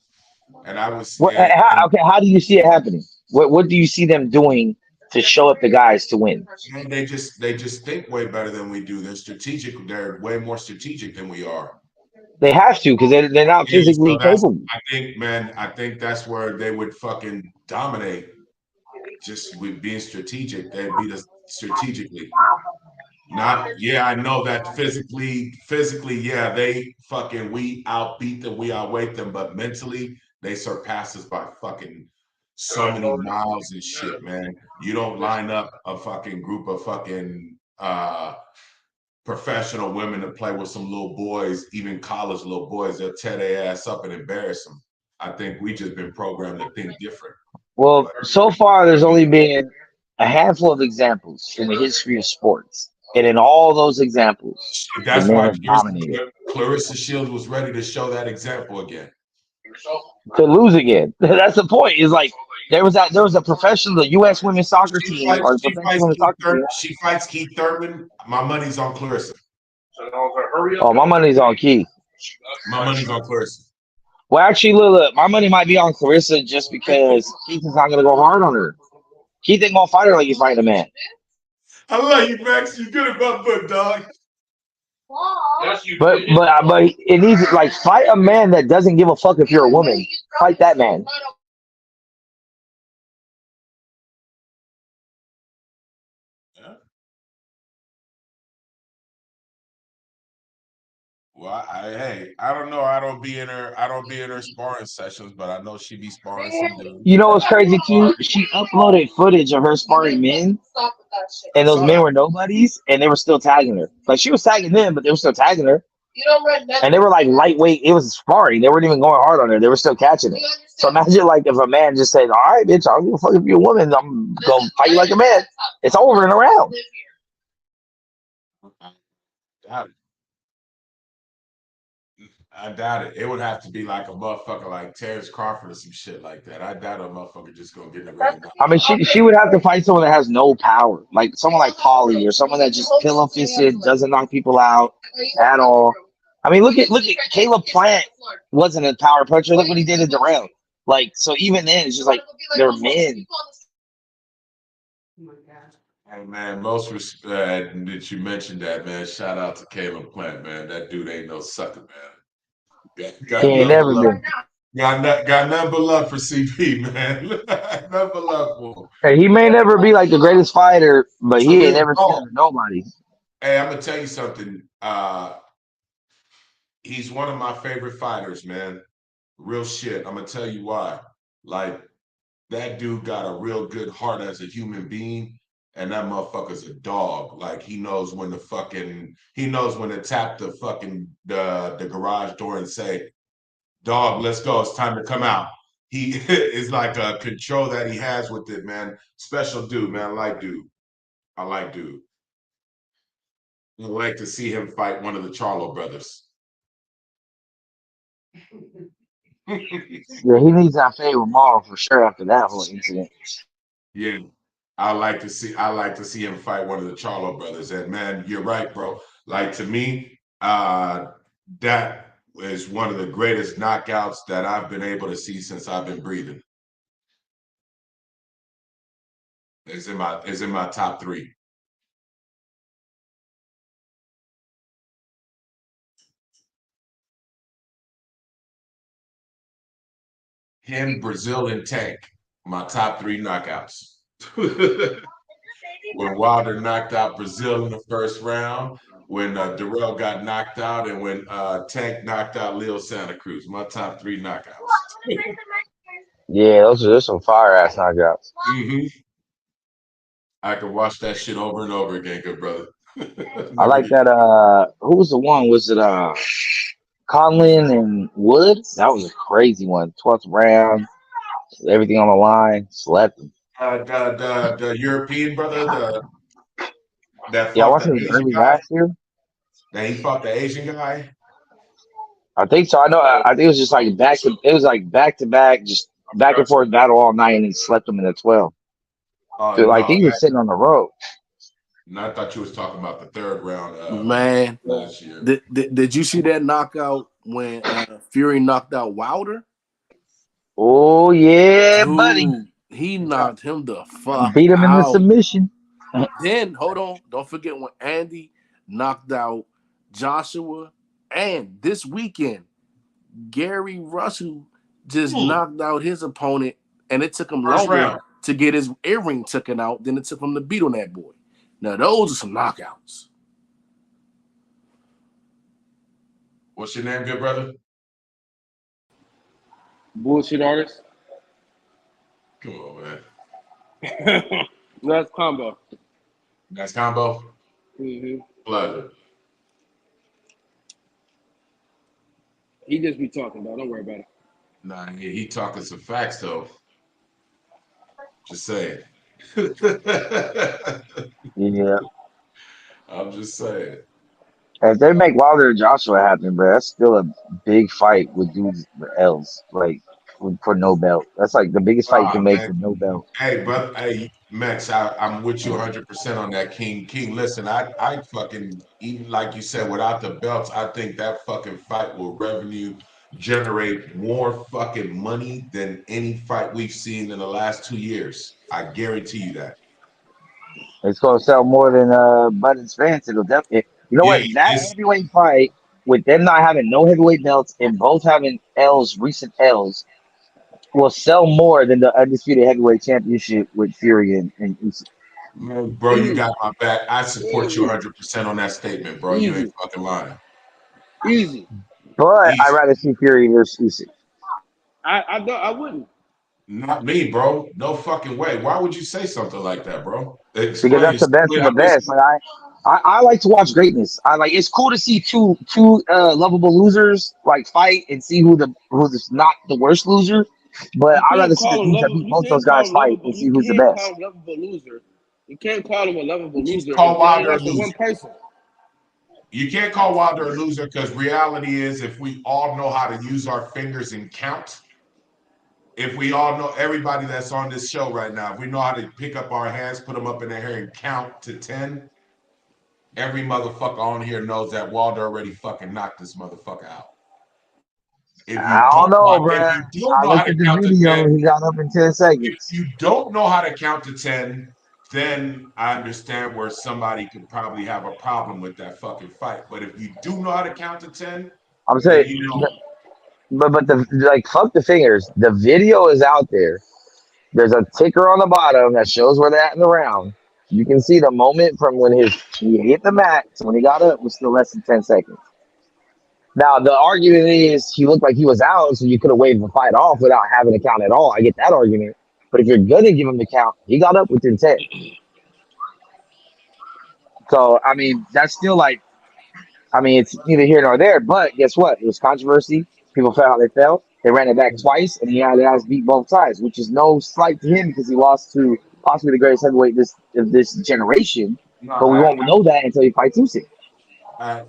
and I was Okay, how do you see it happening? What do you see them doing to show up the guys to win? and they just think way better than we do. They're strategic. They're way more strategic than we are. They have to because they're not Yeah, so physically capable. I think that's where they would fucking dominate. Just with being strategic, they beat us strategically. Not, yeah, I know that physically, yeah, they fucking we outbeat them, we outweight them, but mentally they surpass us by fucking so many miles and shit, man. You don't line up a fucking group of fucking professional women to play with some little boys, even college little boys, they'll tear their ass up and embarrass them. I think we just been programmed to think different. Well, so far there's only been a handful of examples in the history of sports, and in all those examples, the That's men why have dominated. Clarissa Shields was ready to show that example again. To lose again. That's the point. Is like there was a professional, the U.S. women's soccer team, or the professional women's soccer team. She fights Keith Thurman. My money's on Clarissa. Oh, my money's on Keith. My money's on Clarissa. Well, actually, look, my money might be on Clarissa just because Keith is not gonna go hard on her. Keith ain't gonna fight her like he's fighting a man. I love you, Max. You good at my book, dog. But it needs like fight a man that doesn't give a fuck if you're a woman. Fight that man. Well, hey, I don't know. I don't be in her sparring sessions, but I know she be sparring some dudes. You know what's crazy too? She uploaded footage of her sparring men, and those men were nobodies, and they were still tagging her. Like she was tagging them, but they were still tagging her. And they were like lightweight. It was sparring. They weren't even going hard on her. They were still catching it. So imagine like if a man just said, "All right, bitch, I don't give a fuck if you're a woman. I'm gonna fight you like a man." It's over and around. I doubt it. It would have to be like a motherfucker like Terrence Crawford or some shit like that. I doubt a motherfucker just gonna get in the ring. I mean, she would have to fight someone that has no power, like someone like Polly or someone that just pillow fisted, doesn't knock people out at all. I mean, look at Caleb Plant wasn't a power puncher. Look what he did in Durrell. Like, so even then, it's just like they're men. Hey man, most respect that you mentioned that, man. Shout out to Caleb Plant, man. That dude ain't no sucker, man. Got He ain't never been. Got nothing but love for CP, man. Nothing but love for him. Hey, he may never be like the greatest fighter, but he ain't never scared of nobody. Hey, I'm gonna tell you something. He's one of my favorite fighters, man. Real shit. I'm gonna tell you why. Like that dude got a real good heart as a human being. And that motherfucker's a dog. Like he knows when to tap the fucking the garage door and say, "Dog, let's go. It's time to come out." He is like a control that he has with it, man. Special dude, man. I like dude. I like to see him fight one of the Charlo brothers. Yeah, he needs that favor tomorrow for sure after that whole incident. Yeah. I like to see him fight one of the Charlo brothers. And man, you're right, bro. Like to me, that is one of the greatest knockouts that I've been able to see since I've been breathing. It's in my top 3. Him, Brazil, and Tank, my top 3 knockouts. When Wilder knocked out Brazil in the first round, when Durrell got knocked out, and when Tank knocked out Leo Santa Cruz. My top 3 knockouts. Yeah, those are some fire ass knockouts. Mm-hmm. I could watch that shit over and over again, good brother. I like that. Who was the one? Was it Conlon and Wood. That was a crazy one. 12th round, everything on the line. Slept him. The European brother, that Yeah, I fought watched the him Asian early guy. last year. That he fought the Asian guy. I think so. I know. I think it was just like back to. It was like back to back, just back and forth battle all night, and he slept him in the 12. Oh So, like no, he was sitting on the road. I thought you was talking about the third round Man, last year. did you see that knockout when Fury knocked out Wilder? Oh yeah, buddy. Dude, he knocked him the fuck Beat him in the out. submission. Then hold on, don't forget when Andy knocked out Joshua, and this weekend Gary Russell just knocked out his opponent, and it took him First longer round. to get his earring taken out than it took him to beat on that boy. Now those are some knockouts. What's your name, good brother? Bullshit artist. Come on, man. That's combo. That's combo. Mm-hmm. Pleasure. He just be talking about. Don't worry about it. Nah, he talking some facts though. Just saying. Yeah. I'm just saying. If they make Wilder and Joshua happen, bro, that's still a big fight with dudes with L's, like for no belt. That's like the biggest fight you can make Man. with no belt. Hey, brother. Hey, Max, I'm with you 100% on that, King. King, listen, I fucking, even like you said, without the belts, I think that fucking fight will generate more fucking money than any fight we've seen in the last 2 years. I guarantee you that. It's gonna sell more than Budden's fans. It'll definitely. You know Yeah, what? That heavyweight fight with them not having no heavyweight belts and both having L's, recent L's, will sell more than the undisputed heavyweight championship with Fury and Usyk. Man, bro, you got my back. I support you 100% on that statement, bro. You ain't fucking lying. Easy. But Easy. I'd rather see Fury versus Usyk. I wouldn't. Not me, bro. No fucking way. Why would you say something like that, bro? Because that's the best of the best. Like I like to watch greatness. I like it's cool to see two lovable losers like fight and see who's not the worst loser. But I'd rather see the dudes that beat both those guys fight and see who's the best. You can't call him lovable loser. You can't call him a lovable loser. Call Wilder a loser. One person. You can't call Wilder a loser because reality is if we all know how to use our fingers and count, if we all know, everybody that's on this show right now, if we know how to pick up our hands, put them up in the air and count to 10, every motherfucker on here knows that Wilder already fucking knocked this motherfucker out. I don't know, bro. I looked at the video. He got up in 10 seconds. If you don't know how to count to 10, then I understand where somebody could probably have a problem with that fucking fight. But if you do know how to count to 10, I'm saying, you know. But fuck the fingers. The video is out there. There's a ticker on the bottom that shows where they're at in the round. You can see the moment from when he hit the mat to when he got up was still less than 10 seconds. Now the argument is he looked like he was out, so you could have waved the fight off without having a count at all. I get that argument. But if you're gonna give him the count, he got up within 10. So I mean, that's still like, it's neither here nor there. But guess what? It was controversy. People felt how they felt. They ran it back twice, and he had to beat both sides, which is no slight to him because he lost to possibly the greatest heavyweight of this generation. But we won't know that until he fights Usyk.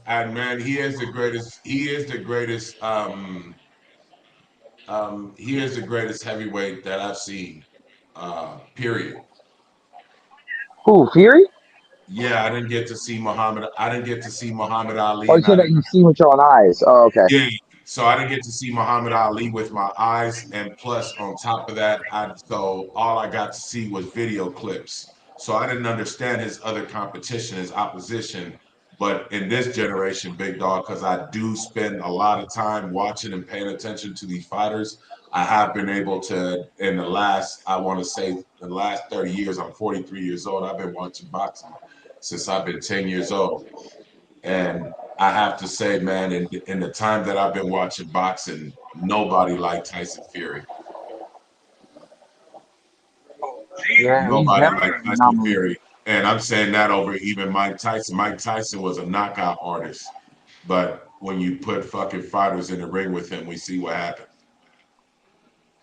And man, he is the greatest. He is the greatest. He is the greatest heavyweight that I've seen. Period. Who, Fury? Yeah, I didn't get to see Muhammad. I didn't get to see Muhammad Ali. Oh, you said that you see with your own eyes. Oh, okay. Yeah. So I didn't get to see Muhammad Ali with my eyes, and plus on top of that, so all I got to see was video clips. So I didn't understand his other competition, his opposition. But in this generation, big dog, because I do spend a lot of time watching and paying attention to these fighters, I have been able to, in the last, I want to say the last 30 years, I'm 43 years old. I've been watching boxing since I've been 10 years old. And I have to say, man, in the time that I've been watching boxing, nobody like Tyson Fury. Yeah, nobody like Tyson Fury. And I'm saying that over even Mike Tyson. Mike Tyson was a knockout artist. But when you put fucking fighters in the ring with him. We see what happens.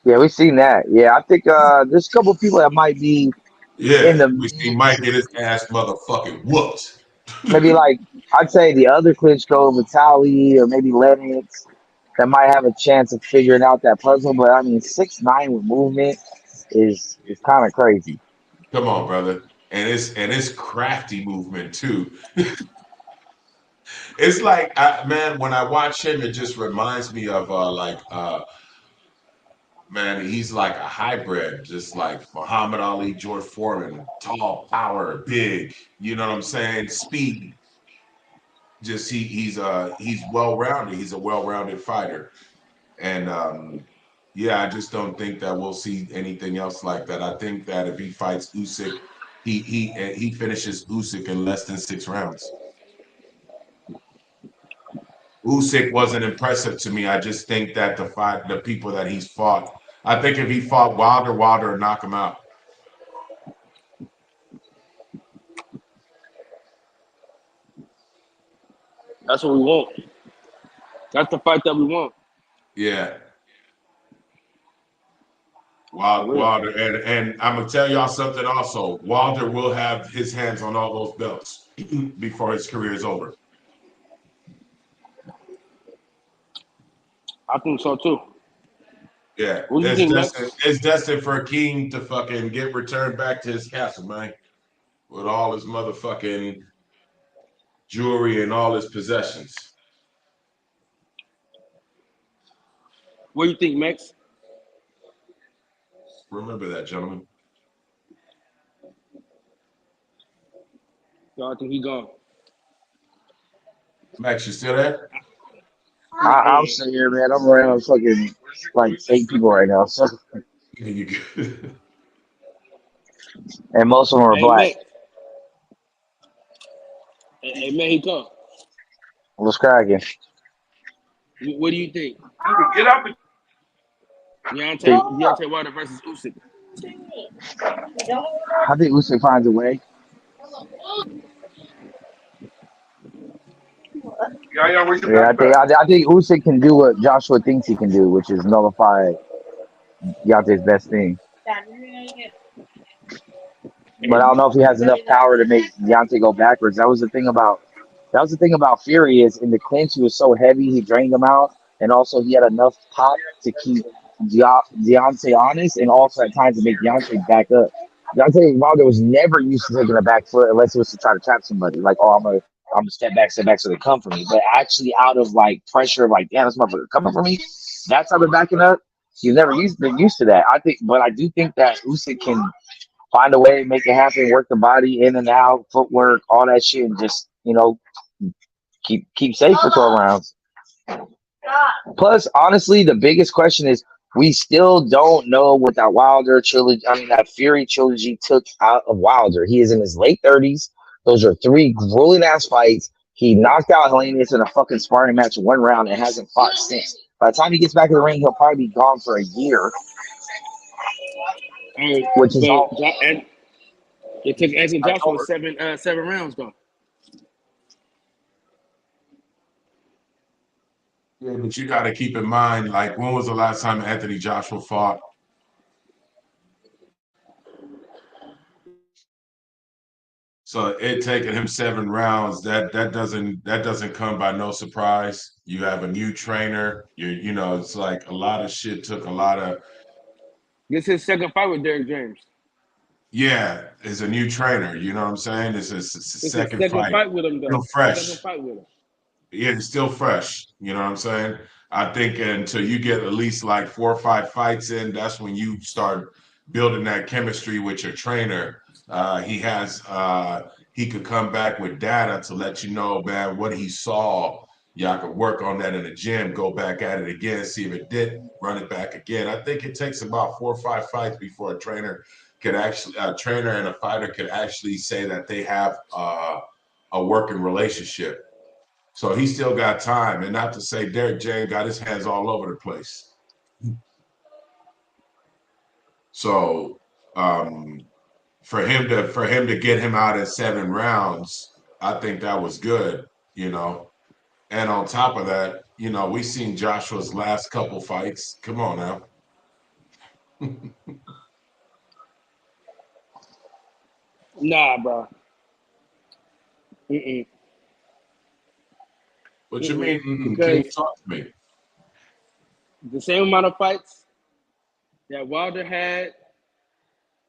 Yeah, we've seen that. Yeah, I think there's a couple people that might be in Yeah, the we see Mike mix. get his ass motherfucking whooped. Maybe like I'd say the other Klitschko, Vitali, or maybe Lennox that might have a chance of figuring out that puzzle. But I mean, 6'9" with movement is kind of crazy. Come on, brother. And it's crafty movement too. It's like man, when I watch him, it just reminds me of man, he's like a hybrid, just like Muhammad Ali, George Foreman, tall, power, big. You know what I'm saying? Speed. Just he's well rounded. He's a well rounded fighter, and yeah, I just don't think that we'll see anything else like that. I think that if he fights Usyk, he finishes Usyk in less than 6 rounds. Usyk wasn't impressive to me. I just think that the people that he's fought, I think if he fought Wilder, Wilder would knock him out. That's what we want. That's the fight that we want. Yeah, For real. Wilder, and I'm gonna tell y'all something also. Wilder will have his hands on all those belts before his career is over. I think so too. Yeah, What do you think, Max? it's destined for a king to fucking get returned back to his castle, man, with all his motherfucking jewelry and all his possessions. What do you think, Max? Remember that, gentlemen. No, I think he gone. Max, you still there? I'm sitting here, man. I'm around fucking like 8 people right now, so, Yeah, you good? and most of them are Hey, black. Max. Hey, man, he come. What's cracking? What do you think? Get up. Deontay Wilder versus Usyk. I think Usyk finds a way. Yeah, I think Usyk can do what Joshua thinks he can do, which is nullify Deontay's best thing. But I don't know if he has enough power to make Deontay go backwards. That was the thing about Fury is in the clinch he was so heavy he drained him out, and also he had enough pop to keep Deontay honest, and also at times to make Deontay back up. Deontay Wilder was never used to taking a back foot unless it was to try to trap somebody. Like, oh, I'm gonna step back so they come for me. But actually, out of like pressure of like, damn, this motherfucker coming for me. That type of backing up, he's never been used to that. But I do think that Usyk can find a way, make it happen, work the body in and out, footwork, all that shit, and just keep safe for 12 rounds. Plus, honestly, the biggest question is we still don't know what that Wilder trilogy, that Fury trilogy took out of Wilder. He is in his late 30s. Those are 3 grueling ass fights. He knocked out Helenius in a fucking sparring match in 1 round and hasn't fought since. By the time he gets back in the ring, he'll probably be gone for a year. Which is all. And it took Anthony Joshua 7 rounds though. Yeah, but you got to keep in mind, like, when was the last time Anthony Joshua fought? So it taking him 7 rounds, that doesn't come by no surprise. You have a new trainer. It's like a lot of shit took a lot of. This is his second fight with Derrick James. Yeah, it's a new trainer. You know what I'm saying? It's his second fight with him though. Still fresh. Second fight with him. Yeah, it's still fresh. You know what I'm saying? I think until you get at least like 4 or 5 fights in, that's when you start building that chemistry with your trainer. He could come back with data to let you know, man, what he saw. Y'all could work on that in the gym, go back at it again, see if it did, run it back again. I think it takes about 4 or 5 fights before a trainer and a fighter could actually say that they have a working relationship. So he still got time, and not to say Derrick James got his hands all over the place. So for him to get him out in 7 rounds, I think that was good. And on top of that, you know, we've seen Joshua's last couple fights. Come on now. Nah, bro. Mm-mm. What you mean? Can you Because talk to me? the same amount of fights that Wilder had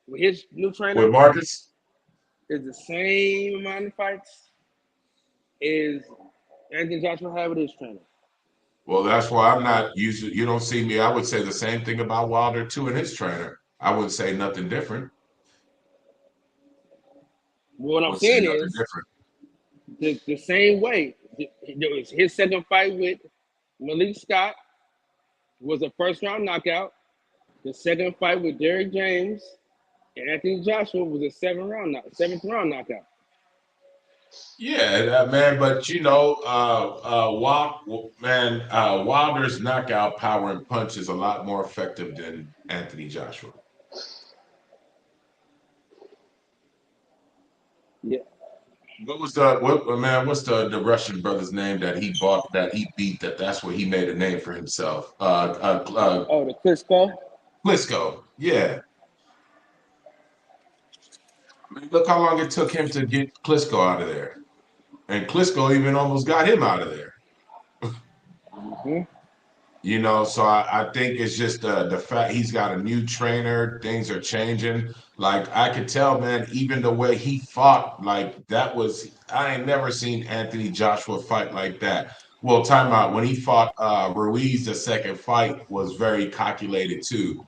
with his new trainer With Marcus? is the same amount of fights as Anthony Joshua had with his trainer. Well, that's why I'm not using. You don't see me. I would say the same thing about Wilder too and his trainer. I wouldn't say nothing different. What I I'm would say saying nothing is different. the same way. There was his second fight with Malik Scott was a first round knockout. The second fight with Derrick James and Anthony Joshua was a seventh round knockout. Yeah, man. But you know, Wilder's knockout power and punch is a lot more effective than Anthony Joshua. Yeah. What's the Russian brother's name that he beat that's where he made a name for himself? Oh, the Klitschko. Klitschko. Yeah. I mean, look how long it took him to get Klitschko out of there. And Klitschko even almost got him out of there. Mm-hmm. You know, so I think it's just the fact he's got a new trainer, things are changing. Like I could tell, man, even the way he fought, like I ain't never seen Anthony Joshua fight like that. Well, time out. When he fought Ruiz, the second fight was very calculated too.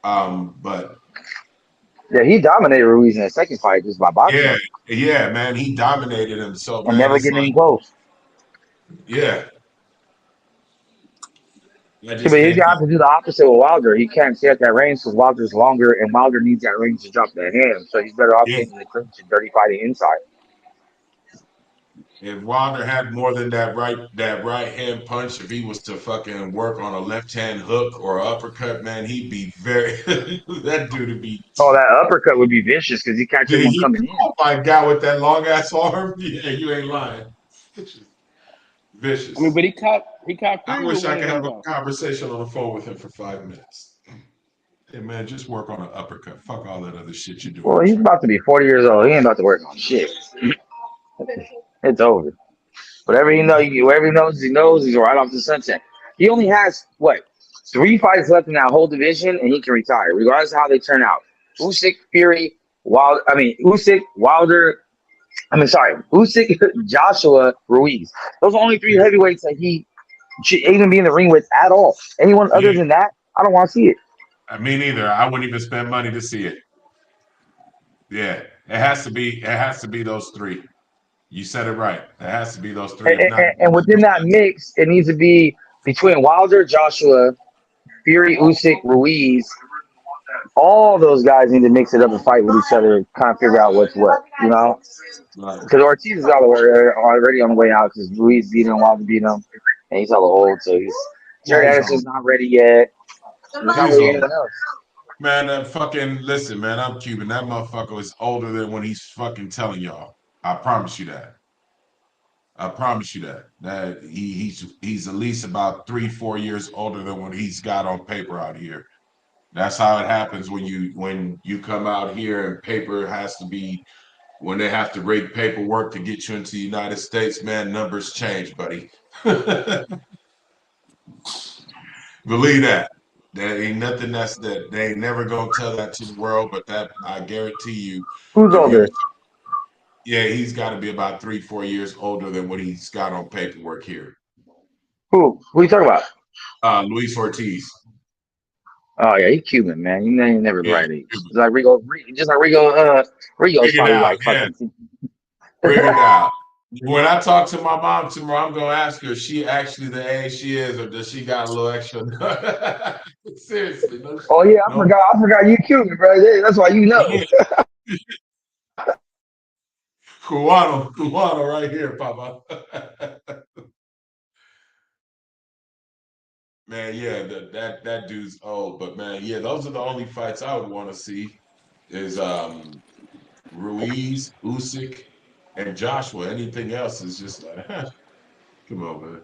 But Yeah, he dominated Ruiz in the second fight just by boxing yeah, him yeah, man, he dominated him. So and man, never it's getting like, in close. yeah, I See, just but he's think gonna that. have to do the opposite with Wilder. He can't stay at that range because Wilder's longer, and Wilder needs that range to drop that hand. So he's better off Yeah, getting the clinch and dirty fighting inside. if Wilder had more than that right hand punch, if he was to fucking work on a left hand hook or uppercut, man, he'd be very that dude would be. Oh, that uppercut would be vicious because he catches one coming in. Oh my god, with that long ass arm, yeah, you ain't lying. I mean, Vicious. but he caught I Fury with wish one I of could them have a though. conversation on the phone with him for 5 minutes. Hey man, just work on an uppercut. Fuck all that other shit you're doing. Well, he's about to be 40 years old. He ain't about to work on shit. It's over. Whatever whatever he knows, he's right off the sunset. He only has what 3 fights left in that whole division, and he can retire, regardless of how they turn out. Usyk, Fury, Usyk, Wilder. Usyk, Joshua, Ruiz. Those are only 3 heavyweights that he should even be in the ring with at all. Anyone other Yeah, than that, I don't want to see it. me neither. I wouldn't even spend money to see it. Yeah, it has to be. It has to be those three. You said it right. It has to be those three. And, If not, and within that mix, it needs to be between Wilder, Joshua, Fury, Usyk, Ruiz. All those guys need to mix it up and fight with each other, kind of figure out what's what, right. Because Ortiz is already on the way out because Ruiz beat him, Wilder beat him, and he's hella old, so Jerry Yeah, he's Anderson's old. not ready yet. There's not He's really old. anything else. Man, listen, man, I'm Cuban. That motherfucker is older than when he's fucking telling y'all. I promise you that. I promise you that. That he's at least about 3-4 years older than what he's got on paper out here. That's how it happens when you come out here and paper has to be when they have to rate paperwork to get you into the United States, man, numbers change, buddy. Believe that. That ain't nothing that they ain't never gonna tell that to the world, but that I guarantee you, Who's if you older? yeah, he's got to be about 3-4 years older than what he's got on paperwork here. Who? Who are you talking about? Luis Ortiz. Oh yeah, he's Cuban, man. He ain't never the Yeah, right age. Rigo's bring it probably out. like Yeah, fucking. bring it out. When I talk to my mom tomorrow, I'm gonna ask her: is she actually the age she is, or does she got a little extra? Seriously, no, Oh yeah, no. I forgot you Cuban, bro. Yeah, that's why you know. Yeah, Cubano, right here, Papa. Man, yeah, that dude's old, but man, yeah, those are the only fights I would want to see is Ruiz, Usyk, and Joshua. Anything else is just like, Come on, man.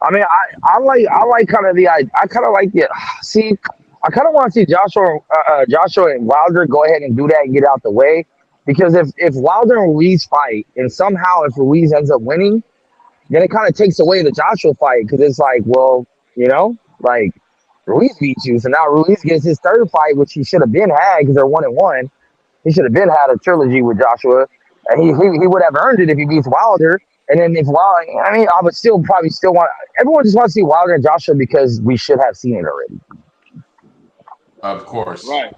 I mean, I like kind of the I kind of like the see. I kind of want to see Joshua and Wilder go ahead and do that and get out the way, because if Wilder and Ruiz fight and somehow if Ruiz ends up winning, then it kind of takes away the Joshua fight, because it's like, well, like Ruiz beat you, so now Ruiz gets his third fight, which he should have been had because they're 1-1. He should have been had a trilogy with Joshua, and he would have earned it if he beats Wilder. And then if Wilder, I mean, I would probably still want. Everyone just wants to see Wilder and Joshua because we should have seen it already. Of course, Right.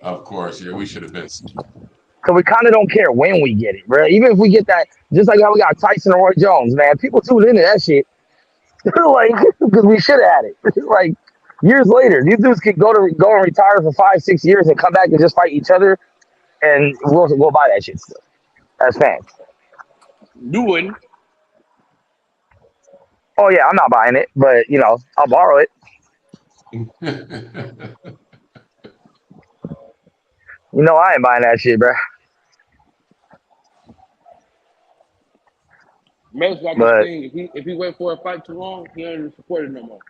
Of course, yeah, we should have been. So we kind of don't care when we get it, bro. Even if we get that, just like how we got Tyson and Roy Jones, man. People tune into that shit, like, because we should have had it. Like years later, these dudes could go and retire for 5-6 years and come back and just fight each other, and we'll buy that shit still as fans. You wouldn't. Oh yeah, I'm not buying it, but I'll borrow it. I ain't buying that shit, bro. Mel's got this thing. If he wait for a fight too long, he ain't support it no more.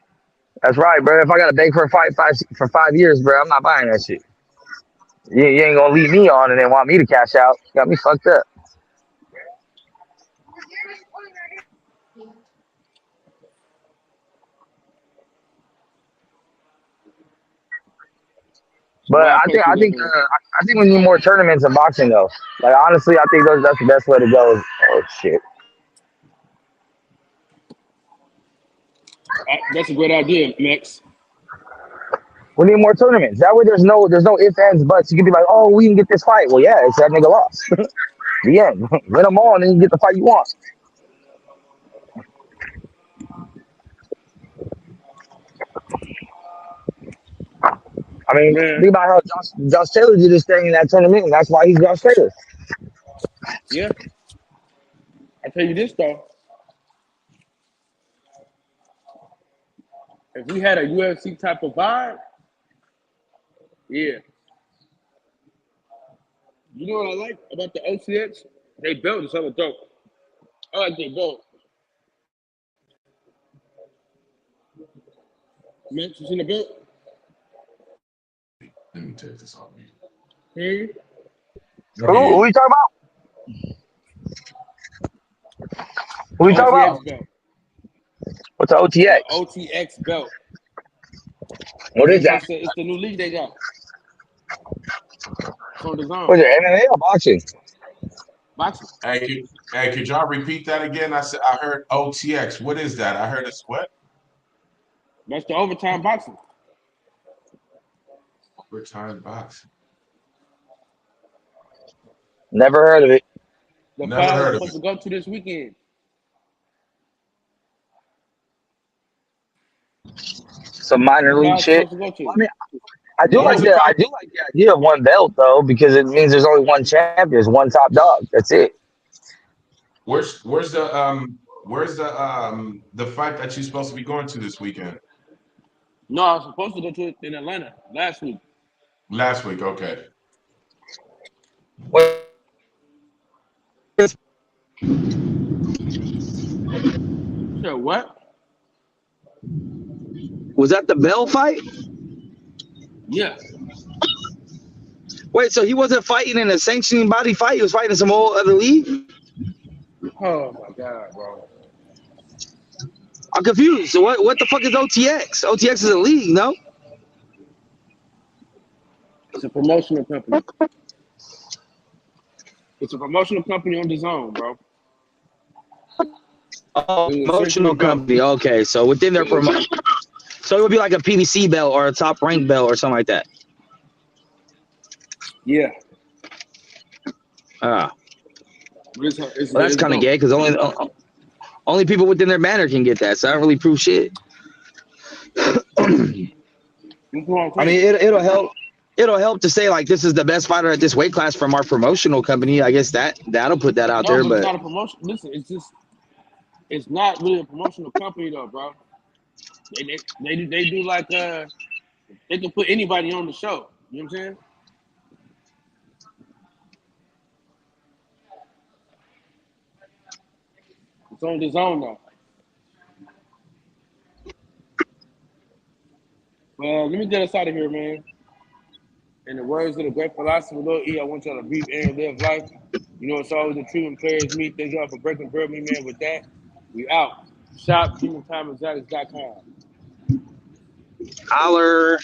That's right, bro. If I gotta beg for a fight for 5 years, bro, I'm not buying that shit. You ain't gonna leave me on and then want me to cash out. Got me fucked up. But I think we need more tournaments in boxing, though. Like honestly, I think that's the best way to go. Oh shit. That's a great idea, Max. We need more tournaments. That way, there's no ifs, ands, buts. You can be like, oh, we can get this fight. Well, yeah, it's that nigga lost. The end. Win them all, and then you get the fight you want. I mean, think about how Josh Taylor did his thing in that tournament, and that's why he's Josh Taylor. Yeah. I tell you this though. If we had a UFC type of vibe, yeah. You know what I like about the OTX? They belt is hella dope. I like their belt. Man, you seen the belt? Let me take this off me. Who are you talking about? Who are you talking about? Belt. What's the OTX? The OTX belt. What is that? It's the new league they got. It's on the zone. What is it, MMA or boxing? Boxing. Hey, could y'all repeat that again? I heard OTX. What is that? I heard it's what? That's the overtime boxing. Overtime boxing. Never heard of it. The fight I'm supposed to go to this weekend. Some minor league shit. I mean, I do like the idea of one belt though, because it means there's only one champion, there's one top dog. That's it. Where's the fight that you're supposed to be going to this weekend? No, I was supposed to go to it in Atlanta last week. Last week, okay. Sure, what? Was that the Bell fight? Yeah. Wait, so he wasn't fighting in a sanctioning body fight? He was fighting in some old other league? Oh my god, bro. I'm confused. So what the fuck is OTX? OTX is a league, no? It's a promotional company. It's a promotional company on the zone, bro. Oh, promotional company. Okay, so within their promotion. So it would be like a PBC belt or a top rank belt or something like that. Yeah. Well, that's kind of gay because only people within their banner can get that. So I don't really prove shit. I mean, it'll help. It'll help to say like this is the best fighter at this weight class from our promotional company. I guess that'll put that out there. But it's not a promotion. Listen, it's not really a promotional company though, bro. They do like they can put anybody on the show. You know what I'm saying? It's on the zone though. Well, let me get us out of here, man. In the words of the great philosopher, Lord E, I want y'all to breathe air and live life. You know, it's always the truth and players meet. Thank y'all for breaking bread with me, man. With that, we out. Shop demontimeexotics.com. Holler.